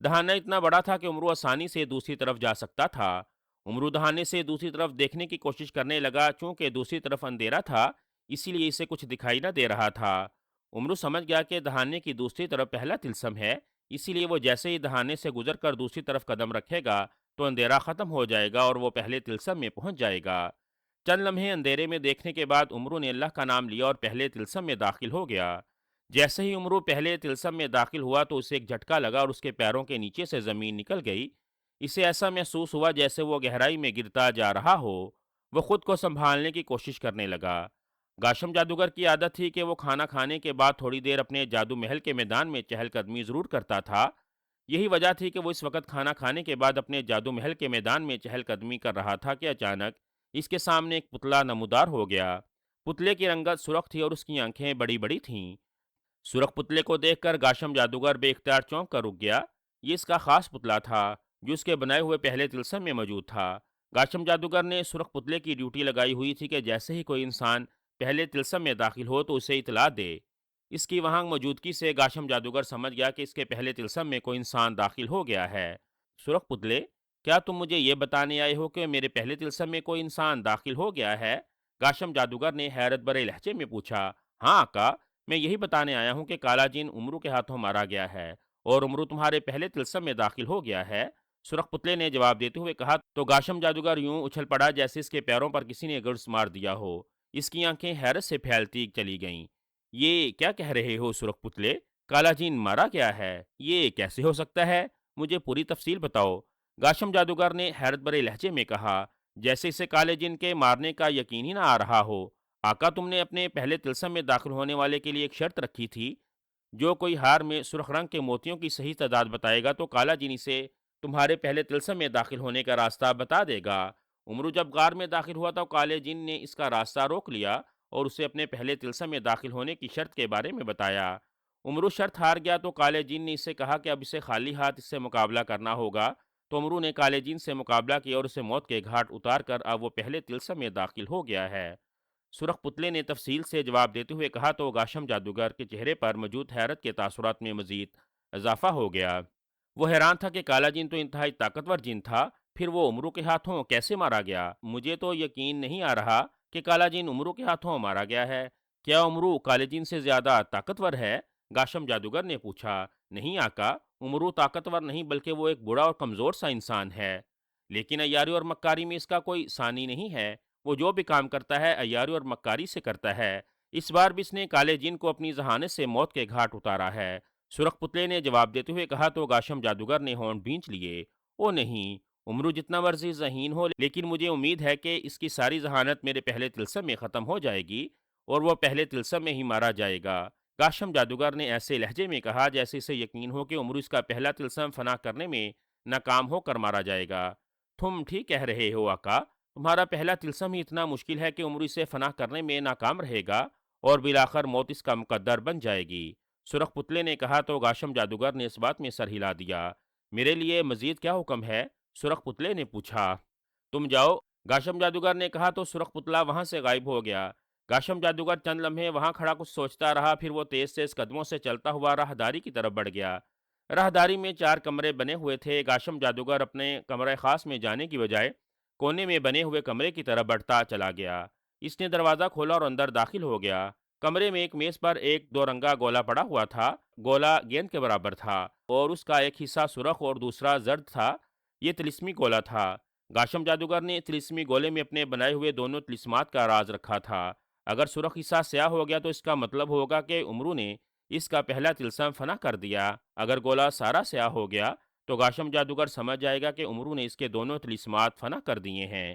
دہانہ اتنا بڑا تھا کہ امرو آسانی سے دوسری طرف جا سکتا تھا۔ امرو دہانے سے دوسری طرف دیکھنے کی کوشش کرنے لگا، چونکہ دوسری طرف اندھیرا تھا اسی لیے اسے کچھ دکھائی نہ دے رہا تھا۔ امرو سمجھ گیا کہ دہانے کی دوسری طرف پہلا طلسم ہے، اسی لیے وہ جیسے ہی دہانے سے گزر کر دوسری طرف قدم رکھے گا تو اندھیرا ختم ہو جائے گا اور وہ پہلے طلسم میں پہنچ جائے گا۔ چند لمحے اندھیرے میں دیکھنے کے بعد امرو نے اللہ کا نام لیا اور پہلے طلسم میں داخل ہو گیا۔ جیسے ہی امرو پہلے طلسم میں داخل ہوا تو اسے ایک جھٹکا لگا اور اس کے پیروں کے نیچے سے زمین نکل گئی۔ اسے ایسا محسوس ہوا جیسے وہ گہرائی میں گرتا جا رہا ہو۔ وہ خود کو سنبھالنے کی کوشش کرنے لگا۔ گاشم جادوگر کی عادت تھی کہ وہ کھانا کھانے کے بعد تھوڑی دیر اپنے جادو محل کے میدان میں چہل قدمی ضرور کرتا تھا۔ یہی وجہ تھی کہ وہ اس وقت کھانا کھانے کے بعد اپنے جادو محل کے میدان میں چہل قدمی کر رہا تھا کہ اچانک اس کے سامنے ایک پتلا نمودار ہو گیا۔ پتلے کی رنگت سرخ تھی اور اس کی آنکھیں بڑی بڑی تھیں۔ سرخ پتلے کو دیکھ کر گاشم جادوگر بے اختیار چونک کر رک گیا۔ یہ اس کا خاص پتلا تھا جو اس کے بنائے ہوئے پہلے طلسم میں موجود تھا۔ گاشم جادوگر نے سرخ پتلے کی ڈیوٹی لگائی ہوئی تھی کہ جیسے ہی کوئی انسان پہلے طلسم میں داخل ہو تو اسے اطلاع دے۔ اس کی وہاں موجودگی سے گاشم جادوگر سمجھ گیا کہ اس کے پہلے طلسم میں کوئی انسان داخل ہو گیا ہے۔ سرخ پتلے، کیا تم مجھے یہ بتانے آئے ہو کہ میرے پہلے تلسم میں کوئی انسان داخل ہو گیا ہے؟ گاشم جادوگر نے حیرت برے لہجے میں پوچھا۔ ہاں آقا، میں یہی بتانے آیا ہوں کہ کالا جن امرو کے ہاتھوں مارا گیا ہے اور امرو تمہارے پہلے تلسم میں داخل ہو گیا ہے۔ سرخ پتلے نے جواب دیتے ہوئے کہا تو گاشم جادوگر یوں اچھل پڑا جیسے اس کے پیروں پر کسی نے گرس مار دیا ہو۔ اس کی آنکھیں حیرت سے پھیلتی چلی گئیں۔ یہ کیا کہہ رہے ہو سرخ پتلے؟ کالا جن مارا گیا ہے؟ یہ کیسے ہو سکتا ہے؟ مجھے پوری تفصیل بتاؤ۔ گاشم جادوگر نے حیرت برے لہجے میں کہا، جیسے اسے کالے جن کے مارنے کا یقین ہی نہ آ رہا ہو۔ آقا، تم نے اپنے پہلے تلسم میں داخل ہونے والے کے لیے ایک شرط رکھی تھی، جو کوئی ہار میں سرخ رنگ کے موتیوں کی صحیح تعداد بتائے گا تو کالا جن اسے تمہارے پہلے تلسم میں داخل ہونے کا راستہ بتا دے گا۔ امرو جب غار میں داخل ہوا تو کالے جن نے اس کا راستہ روک لیا اور اسے اپنے پہلے تلسم میں داخل ہونے کی شرط کے بارے میں بتایا۔ امرو شرط ہار گیا تو کالے جن نے اسے کہا کہ اب اسے خالی ہاتھ اس سے مقابلہ کرنا ہوگا، تو امرو نے کالے جن سے مقابلہ کیا اور اسے موت کے گھاٹ اتار کر اب وہ پہلے تلسم میں داخل ہو گیا ہے۔ سرخ پتلے نے تفصیل سے جواب دیتے ہوئے کہا تو گاشم جادوگر کے چہرے پر موجود حیرت کے تاثرات میں مزید اضافہ ہو گیا۔ وہ حیران تھا کہ کالا جن تو انتہائی طاقتور جن تھا، پھر وہ امرو کے ہاتھوں کیسے مارا گیا؟ مجھے تو یقین نہیں آ رہا کہ کالا جن امرو کے ہاتھوں مارا گیا ہے۔ کیا امرو کالے جن سے زیادہ طاقتور ہے؟ گاشم جادوگر نے پوچھا۔ نہیں آقا، امرو طاقتور نہیں بلکہ وہ ایک بوڑھا اور کمزور سا انسان ہے، لیکن عیاری اور مکاری میں اس کا کوئی ثانی نہیں ہے۔ وہ جو بھی کام کرتا ہے عیاری اور مکاری سے کرتا ہے۔ اس بار بھی اس نے کالے جن کو اپنی ذہانت سے موت کے گھاٹ اتارا ہے۔ سرخ پتلے نے جواب دیتے ہوئے کہا تو گاشم جادوگر نے ہونٹ بھینچ لیے۔ او نہیں، امرو جتنا مرضی ذہین ہو لیکن مجھے امید ہے کہ اس کی ساری ذہانت میرے پہلے تلسم میں ختم ہو جائے گی اور وہ پہلے تلسم میں ہی مارا جائے گا۔ گاشم جادوگر نے ایسے لہجے میں کہا جیسے اسے یقین ہو کہ امرو اس کا پہلا تلسم فنا کرنے میں ناکام ہو کر مارا جائے گا۔ تم ٹھیک کہہ رہے ہو آقا، تمہارا پہلا تلسم ہی اتنا مشکل ہے کہ عمر اسے فنا کرنے میں ناکام رہے گا اور بالآخر موت اس کا مقدر بن جائے گی۔ سرخ پتلے نے کہا تو گاشم جادوگر نے اس بات میں سر ہلا دیا۔ میرے لیے مزید کیا حکم ہے؟ سرخ پتلے نے پوچھا۔ تم جاؤ، گاشم جادوگر نے کہا تو سرخ پتلا وہاں سے غائب ہو گیا۔ گاشم جادوگر چند لمحے وہاں کھڑا کچھ سوچتا رہا، پھر وہ تیز تیز قدموں سے چلتا ہوا راہداری کی طرف بڑھ گیا۔ راہداری میں 4 کمرے بنے ہوئے تھے۔ گاشم جادوگر اپنے کمرے خاص میں جانے کی بجائے کونے میں بنے ہوئے کمرے کی طرف بڑھتا چلا گیا۔ اس نے دروازہ کھولا اور اندر داخل ہو گیا۔ کمرے میں ایک میز پر ایک 2 رنگا گولا پڑا ہوا تھا۔ گولا گیند کے برابر تھا اور اس کا ایک حصہ سرخ اور دوسرا زرد تھا۔ یہ طلسمی گولا تھا۔ گاشم جادوگر نے طلسمی گولے میں اپنے بنائے ہوئے دونوں طلسمات کا راز رکھا تھا۔ اگر سرخ حصہ سیاہ ہو گیا تو اس کا مطلب ہوگا کہ امرو نے اس کا پہلا طلسم فنا کر دیا۔ اگر گولا سارا سیاہ ہو گیا تو گاشم جادوگر سمجھ جائے گا کہ امرو نے اس کے دونوں طلسمات فنا کر دیے ہیں۔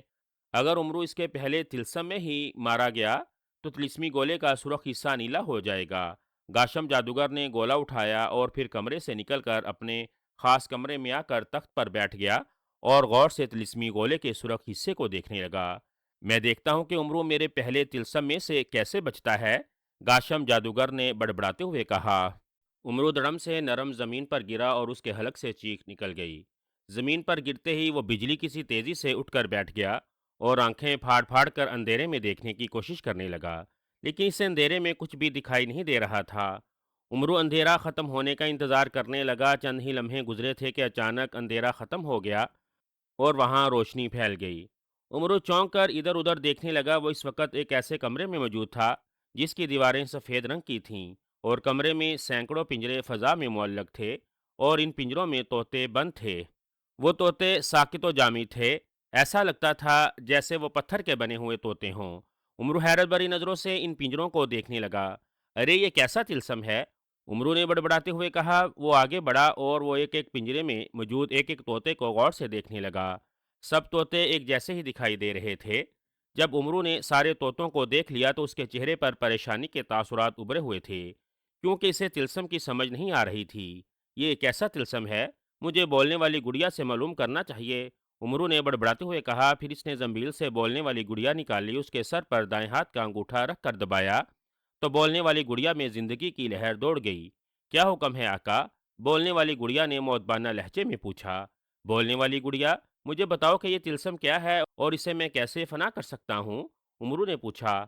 اگر امرو اس کے پہلے طلسم میں ہی مارا گیا تو طلسمی گولے کا سرخ حصہ نیلا ہو جائے گا۔ گاشم جادوگر نے گولا اٹھایا اور پھر کمرے سے نکل کر اپنے خاص کمرے میں آ کر تخت پر بیٹھ گیا اور غور سے طلسمی گولے کے سرخ حصے کو دیکھنے لگا۔ میں دیکھتا ہوں کہ امرو میرے پہلے طلسم میں سے کیسے بچتا ہے، گاشم جادوگر نے بڑبڑاتے ہوئے کہا۔ امرو دڑم سے نرم زمین پر گرا اور اس کے حلق سے چیخ نکل گئی۔ زمین پر گرتے ہی وہ بجلی کی سی تیزی سے اٹھ کر بیٹھ گیا اور آنکھیں پھاڑ پھاڑ کر اندھیرے میں دیکھنے کی کوشش کرنے لگا، لیکن اس اندھیرے میں کچھ بھی دکھائی نہیں دے رہا تھا۔ امرو اندھیرا ختم ہونے کا انتظار کرنے لگا۔ چند ہی لمحے گزرے تھے کہ اچانک اندھیرا ختم ہو گیا اور وہاں روشنی پھیل گئی۔ امرو چونک کر ادھر ادھر دیکھنے لگا۔ وہ اس وقت ایک ایسے کمرے میں موجود تھا جس کی دیواریں سفید رنگ کی تھیں اور کمرے میں سینکڑوں پنجرے فضا میں معلق تھے اور ان پنجروں میں طوطے بند تھے۔ وہ طوطے ساکت و جامی تھے، ایسا لگتا تھا جیسے وہ پتھر کے بنے ہوئے طوطے ہوں۔ امرو حیرت بھری نظروں سے ان پنجروں کو دیکھنے لگا۔ ارے یہ کیسا طلسم ہے؟ امرو نے بڑبڑاتے ہوئے کہا۔ وہ آگے بڑھا اور وہ ایک ایک پنجرے میں موجود ایک ایک طوطے کو غور سے دیکھنے لگا۔ سب طوطے ایک جیسے ہی دکھائی دے رہے تھے۔ جب امرو نے سارے طوطوں کو دیکھ لیا تو اس کے چہرے پر پریشانی کے تاثرات ابھرے ہوئے تھے، کیونکہ اسے طلسم کی سمجھ نہیں آ رہی تھی۔ یہ کیسا طلسم ہے؟ مجھے بولنے والی گڑیا سے معلوم کرنا چاہیے، امرو نے بڑبڑاتے ہوئے کہا۔ پھر اس نے زنبیل سے بولنے والی گڑیا نکال لی، اس کے سر پر دائیں ہاتھ کا انگوٹھا رکھ کر دبایا تو بولنے والی گڑیا میں زندگی کی لہر دوڑ گئی۔ کیا حکم ہے آقا؟ بولنے والی گڑیا نے موتبانہ لہجے میں پوچھا۔ بولنے والی گڑیا، مجھے بتاؤ کہ یہ طلسم کیا ہے اور اسے میں کیسے فنا کر سکتا ہوں؟ امرو نے پوچھا۔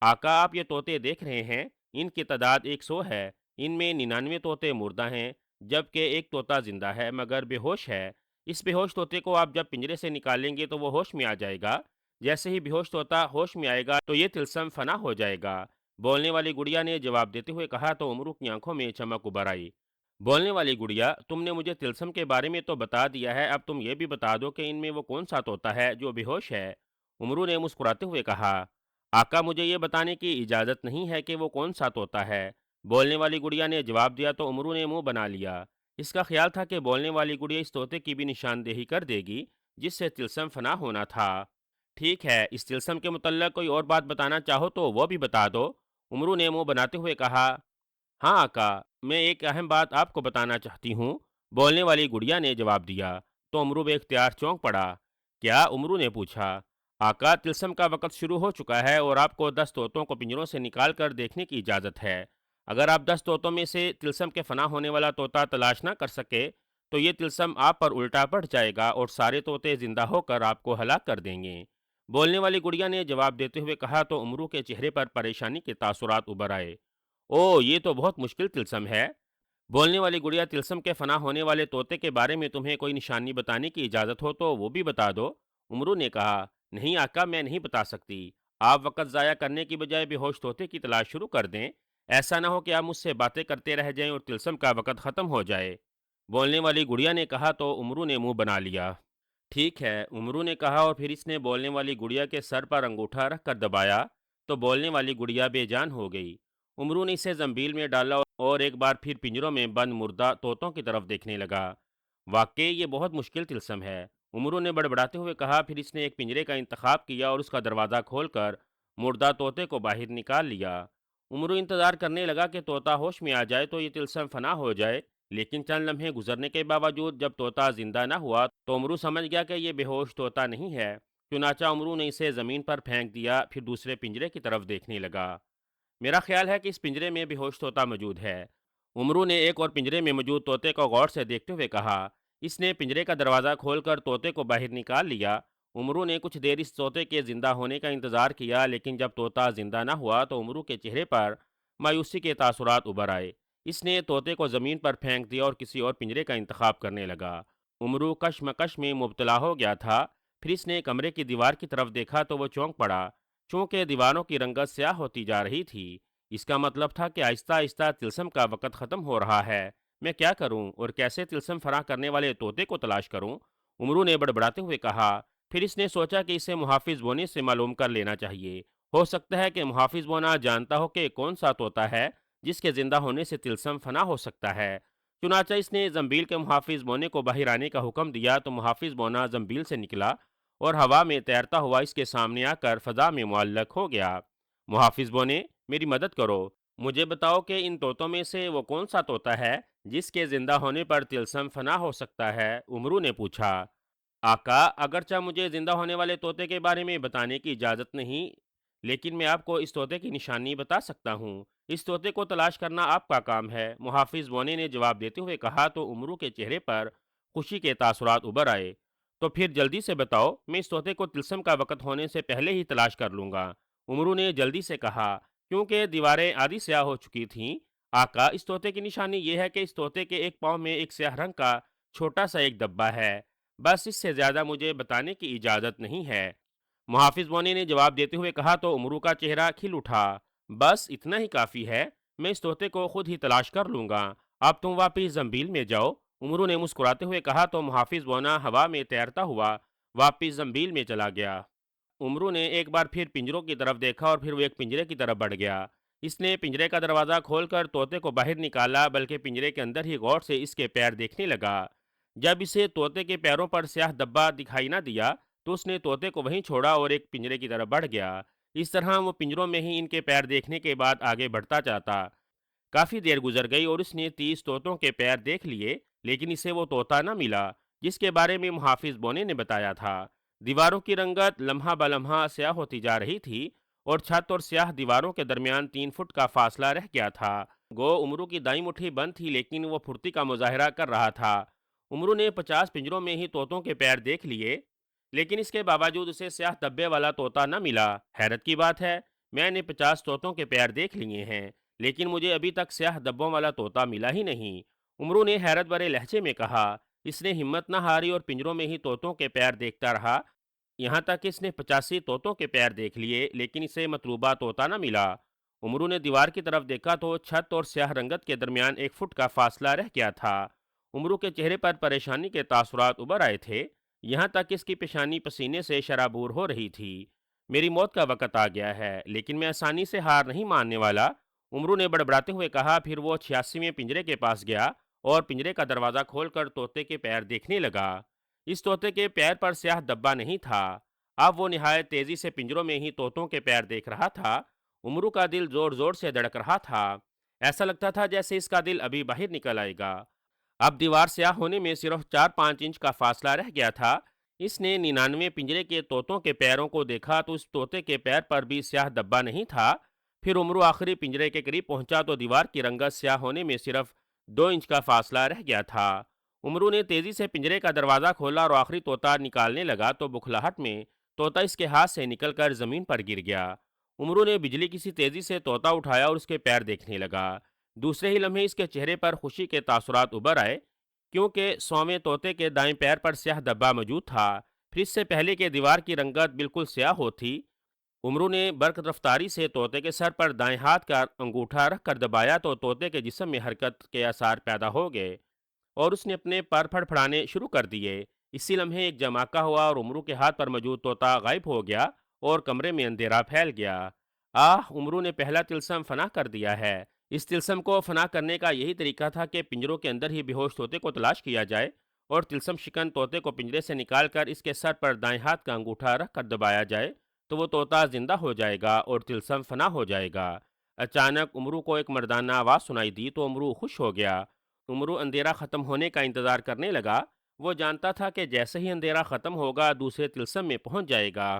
آقا، آپ یہ طوطے دیکھ رہے ہیں، ان کی تعداد 100 ہے۔ ان میں 99 طوطے مردہ ہیں جبکہ ایک طوطا زندہ ہے مگر بے ہوش ہے۔ اس بے ہوش طوطے کو آپ جب پنجرے سے نکالیں گے تو وہ ہوش میں آ جائے گا۔ جیسے ہی بے ہوش طوطا ہوش میں آئے گا تو یہ طلسم فنا ہو جائے گا۔ بولنے والی گڑیا نے جواب دیتے ہوئے کہا تو امرو کی آنکھوں میں چمک ابھر آئی۔ بولنے والی گڑیا، تم نے مجھے طلسم کے بارے میں تو بتا دیا ہے، اب تم یہ بھی بتا دو کہ ان میں وہ کون سا طوطا ہے جو بے ہوش ہے؟ امرو نے مسکراتے ہوئے کہا، آقا مجھے یہ بتانے کی اجازت نہیں ہے کہ وہ کون سا طوطا ہے۔ بولنے والی گڑیا نے جواب دیا تو امرو نے منہ بنا لیا۔ اس کا خیال تھا کہ بولنے والی گڑیا اس طوطے کی بھی نشاندہی کر دے گی جس سے طلسم فنا ہونا تھا۔ ٹھیک ہے، اس طلسم کے متعلق کوئی اور بات بتانا چاہو تو وہ بھی بتا دو۔ امرو نے منہ بناتے ہوئے کہا، ہاں آقا، میں ایک اہم بات آپ کو بتانا چاہتی ہوں۔ بولنے والی گڑیا نے جواب دیا تو امرو بے اختیار چونک پڑا۔ کیا؟ امرو نے پوچھا۔ آقا، طلسم کا وقت شروع ہو چکا ہے اور آپ کو 10 طوطوں کو پنجروں سے نکال کر دیکھنے کی اجازت ہے۔ اگر آپ 10 طوطوں میں سے طلسم کے فنا ہونے والا طوطا تلاش نہ کر سکے تو یہ طلسم آپ پر الٹا پڑ جائے گا اور سارے طوطے زندہ ہو کر آپ کو ہلاک کر دیں گے۔ بولنے والی گڑیا نے جواب دیتے ہوئے کہا تو امرو کے چہرے پر پریشانی کے تاثرات ابھر آئے۔ او، یہ تو بہت مشکل طلسم ہے۔ بولنے والی گڑیا، طلسم کے فنا ہونے والے طوطے کے بارے میں تمہیں کوئی نشانی بتانے کی اجازت ہو تو وہ بھی بتا دو۔ امرو نے کہا، نہیں آقا، میں نہیں بتا سکتی۔ آپ وقت ضائع کرنے کی بجائے بے ہوش طوطے کی تلاش شروع کر دیں۔ ایسا نہ ہو کہ آپ مجھ سے باتیں کرتے رہ جائیں اور طلسم کا وقت ختم ہو جائے۔ بولنے والی گڑیا نے کہا تو امرو نے منہ بنا لیا۔ ٹھیک ہے، امرو نے کہا اور پھر اس نے بولنے والی گڑیا کے سر پر انگوٹھا رکھ کر دبایا تو بولنے والی گڑیا بے جان ہو گئی۔ امرو نے اسے زنبیل میں ڈالا اور ایک بار پھر پنجروں میں بند مردہ طوطوں کی طرف دیکھنے لگا۔ واقعی یہ بہت مشکل طلسم ہے، امرو نے بڑبڑاتے ہوئے کہا۔ پھر اس نے ایک پنجرے کا انتخاب کیا اور اس کا دروازہ کھول کر مردہ طوطے کو باہر نکال لیا۔ امرو انتظار کرنے لگا کہ طوطا ہوش میں آ جائے تو یہ طلسم فنا ہو جائے، لیکن چند لمحے گزرنے کے باوجود جب طوطا زندہ نہ ہوا تو امرو سمجھ گیا کہ یہ بے ہوش طوطا نہیں ہے۔ چنانچہ امرو نے اسے زمین پر پھینک دیا، پھر دوسرے پنجرے کی طرف دیکھنے لگا۔ میرا خیال ہے کہ اس پنجرے میں بے ہوش طوطا موجود ہے۔ امرو نے ایک اور پنجرے میں موجود طوطے کو غور سے دیکھتے ہوئے کہا۔ اس نے پنجرے کا دروازہ کھول کر طوطے کو باہر نکال لیا۔ امرو نے کچھ دیر اس طوطے کے زندہ ہونے کا انتظار کیا، لیکن جب طوطا زندہ نہ ہوا تو امرو کے چہرے پر مایوسی کے تاثرات ابھر آئے۔ اس نے طوطے کو زمین پر پھینک دیا اور کسی اور پنجرے کا انتخاب کرنے لگا۔ امرو کشمکش میں مبتلا ہو گیا تھا۔ پھر اس نے کمرے کی دیوار کی طرف دیکھا تو وہ چونک پڑا، چونکہ دیواروں کی رنگت سیاہ ہوتی جا رہی تھی۔ اس کا مطلب تھا کہ آہستہ آہستہ طلسم کا وقت ختم ہو رہا ہے۔ میں کیا کروں اور کیسے طلسم فراں کرنے والے طوطے کو تلاش کروں؟ امرو نے بڑبڑاتے ہوئے کہا۔ پھر اس نے سوچا کہ اسے محافظ بونے سے معلوم کر لینا چاہیے۔ ہو سکتا ہے کہ محافظ بونا جانتا ہو کہ کون سا طوطا ہے جس کے زندہ ہونے سے طلسم فنا ہو سکتا ہے۔ چنانچہ اس نے زنبیل کے محافظ بونے کو باہر آنے کا حکم دیا تو محافظ بونا زنبیل سے نکلا اور ہوا میں تیرتا ہوا اس کے سامنے آ کر فضا میں معلق ہو گیا۔ محافظ بونے، میری مدد کرو، مجھے بتاؤ کہ ان طوطوں میں سے وہ کون سا طوطا ہے جس کے زندہ ہونے پر طلسم فنا ہو سکتا ہے؟ امرو نے پوچھا۔ آقا، اگرچہ مجھے زندہ ہونے والے طوطے کے بارے میں بتانے کی اجازت نہیں، لیکن میں آپ کو اس طوطے کی نشانی بتا سکتا ہوں۔ اس طوطے کو تلاش کرنا آپ کا کام ہے، محافظ بونے نے جواب دیتے ہوئے کہا تو امرو کے چہرے پر خوشی کے تاثرات ابھر آئے۔ تو پھر جلدی سے بتاؤ، میں اس طوطے کو طلسم کا وقت ہونے سے پہلے ہی تلاش کر لوں گا۔ امرو نے جلدی سے کہا، کیونکہ دیواریں آدھی سیاہ ہو چکی تھیں۔ آقا، اس طوطے کی نشانی یہ ہے کہ اس طوطے کے ایک پاؤں میں ایک سیاہ رنگ کا چھوٹا سا ایک ڈبہ ہے، بس اس سے زیادہ مجھے بتانے کی اجازت نہیں ہے۔ محافظ بونے نے جواب دیتے ہوئے کہا تو امرو کا چہرہ کھل اٹھا۔ بس اتنا ہی کافی ہے، میں اس طوطے کو خود ہی تلاش کر لوں گا، اب تم واپس زنبیل میں جاؤ۔ امرو نے مسکراتے ہوئے کہا تو محافظ بونا ہوا میں تیرتا ہوا واپس زنبیل میں چلا گیا۔ امرو نے ایک بار پھر پنجروں کی طرف دیکھا اور پھر وہ ایک پنجرے کی طرف بڑھ گیا۔ اس نے پنجرے کا دروازہ کھول کر طوطے کو باہر نکالا، بلکہ پنجرے کے اندر ہی غور سے اس کے پیر دیکھنے لگا۔ جب اسے طوطے کے پیروں پر سیاہ دبا دکھائی نہ دیا تو اس نے طوطے کو وہیں چھوڑا اور ایک پنجرے کی طرف بڑھ گیا۔ اس طرح وہ پنجروں میں ہی ان کے پیر دیکھنے کے بعد آگے بڑھتا جاتا۔ کافی دیر گزر گئی اور اس نے 30 طوطوں کے پیر دیکھ لیے، لیکن اسے وہ طوطا نہ ملا جس کے بارے میں محافظ بونے نے بتایا تھا۔ دیواروں کی رنگت لمحہ بلمحہ سیاہ ہوتی جا رہی تھی اور چھت اور سیاہ دیواروں کے درمیان 3 فٹ کا فاصلہ رہ گیا تھا۔ گو امرو کی دائیں مٹھی بند تھی، لیکن وہ پھرتی کا مظاہرہ کر رہا تھا۔ امرو نے 50 پنجروں میں ہی طوطوں کے پیر دیکھ لیے، لیکن اس کے باوجود اسے سیاہ دبے والا طوطا نہ ملا۔ حیرت کی بات ہے، میں نے 50 طوطوں کے پیر دیکھ لیے ہیں، لیکن مجھے ابھی تک سیاہ دبوں والا طوطا ملا ہی نہیں۔ امرو نے حیرت بھرے لہجے میں کہا، اس نے ہمت نہ ہاری اور پنجروں میں ہی طوطوں کے پیر دیکھتا رہا، یہاں تک کہ اس نے 85 طوطوں کے پیر دیکھ لیے، لیکن اسے مطلوبہ طوطا نہ ملا۔ امرو نے دیوار کی طرف دیکھا تو چھت اور سیاہ رنگت کے درمیان 1 فٹ کا فاصلہ رہ گیا تھا۔ امرو کے چہرے پر پریشانی کے تاثرات ابھر آئے تھے، یہاں تک کہ اس کی پیشانی پسینے سے شرابور ہو رہی تھی۔ میری موت کا وقت آ گیا ہے، لیکن میں آسانی سے ہار نہیں ماننے والا، امرو نے بڑبڑاتے ہوئے کہا۔ پھر وہ 86ویں پنجرے کے پاس گیا اور پنجرے کا دروازہ کھول کر طوطے کے پیر دیکھنے لگا۔ اس طوطے کے پیر پر سیاہ دبا نہیں تھا۔ اب وہ نہایت تیزی سے پنجروں میں ہی طوطوں کے پیر دیکھ رہا تھا۔ امرو کا دل زور زور سے دھڑک رہا تھا، ایسا لگتا تھا جیسے اس کا دل ابھی باہر نکل آئے گا۔ اب دیوار سیاہ ہونے میں صرف 4-5 انچ کا فاصلہ رہ گیا تھا۔ اس نے 99 پنجرے کے طوطوں کے پیروں کو دیکھا تو اس طوطے کے پیر پر بھی سیاہ دبا نہیں تھا۔ پھر امرو آخری پنجرے کے قریب پہنچا تو دیوار کی رنگت سیاہ ہونے میں صرف 2 انچ کا فاصلہ رہ گیا تھا۔ امرو نے تیزی سے پنجرے کا دروازہ کھولا اور آخری طوطا نکالنے لگا تو بکھلاہٹ میں طوطا اس کے ہاتھ سے نکل کر زمین پر گر گیا۔ امرو نے بجلی کی سی تیزی سے طوطا اٹھایا اور اس کے پیر دیکھنے لگا۔ دوسرے ہی لمحے اس کے چہرے پر خوشی کے تاثرات ابھر آئے، کیونکہ 100ویں طوطے کے دائیں پیر پر سیاہ دبا موجود تھا۔ پھر اس سے پہلے کہ دیوار کی رنگت بالکل سیاہ ہوتی، امرو نے برق رفتاری سے طوطے کے سر پر دائیں ہاتھ کا انگوٹھا رکھ کر دبایا تو طوطے کے جسم میں حرکت کے آثار پیدا ہو گئے اور اس نے اپنے پر پھڑپھڑانے شروع کر دیے۔ اسی لمحے ایک جماکہ ہوا اور امرو کے ہاتھ پر موجود طوطا غائب ہو گیا اور کمرے میں اندھیرا پھیل گیا۔ امرو نے پہلا طلسم فنا کر دیا ہے۔ اس طلسم کو فنا کرنے کا یہی طریقہ تھا کہ پنجروں کے اندر ہی بے ہوش طوطے کو تلاش کیا جائے اور طلسم شکن طوطے کو پنجرے سے نکال کر اس کے سر پر دائیں ہاتھ کا انگوٹھا رکھ کر دبایا جائے تو وہ طوطا زندہ ہو جائے گا اور طلسم فنا ہو جائے گا۔ اچانک امرو کو ایک مردانہ آواز سنائی دی تو امرو خوش ہو گیا۔ امرو اندھیرا ختم ہونے کا انتظار کرنے لگا۔ وہ جانتا تھا کہ جیسے ہی اندھیرا ختم ہوگا دوسرے طلسم میں پہنچ جائے گا۔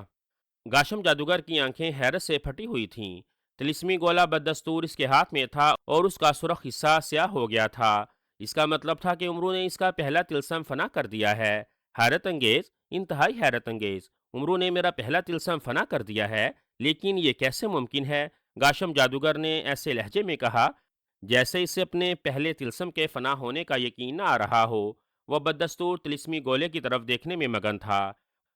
گاشم جادوگر کی آنکھیں حیرت سے پھٹی ہوئی تھیں۔ طلسمی گولا بدستور اس کے ہاتھ میں تھا اور اس کا سرخ حصہ سیاہ ہو گیا تھا۔ اس کا مطلب تھا کہ امرو نے اس کا پہلا طلسم فنا کر دیا ہے۔ حیرت انگیز، انتہائی حیرت انگیز، امرو نے میرا پہلا طلسم فنا کر دیا ہے، لیکن یہ کیسے ممکن ہے؟ گاشم جادوگر نے ایسے لہجے میں کہا جیسے اسے اپنے پہلے طلسم کے فنا ہونے کا یقین نہ آ رہا ہو۔ وہ بدستور طلسمی گولے کی طرف دیکھنے میں مگن تھا۔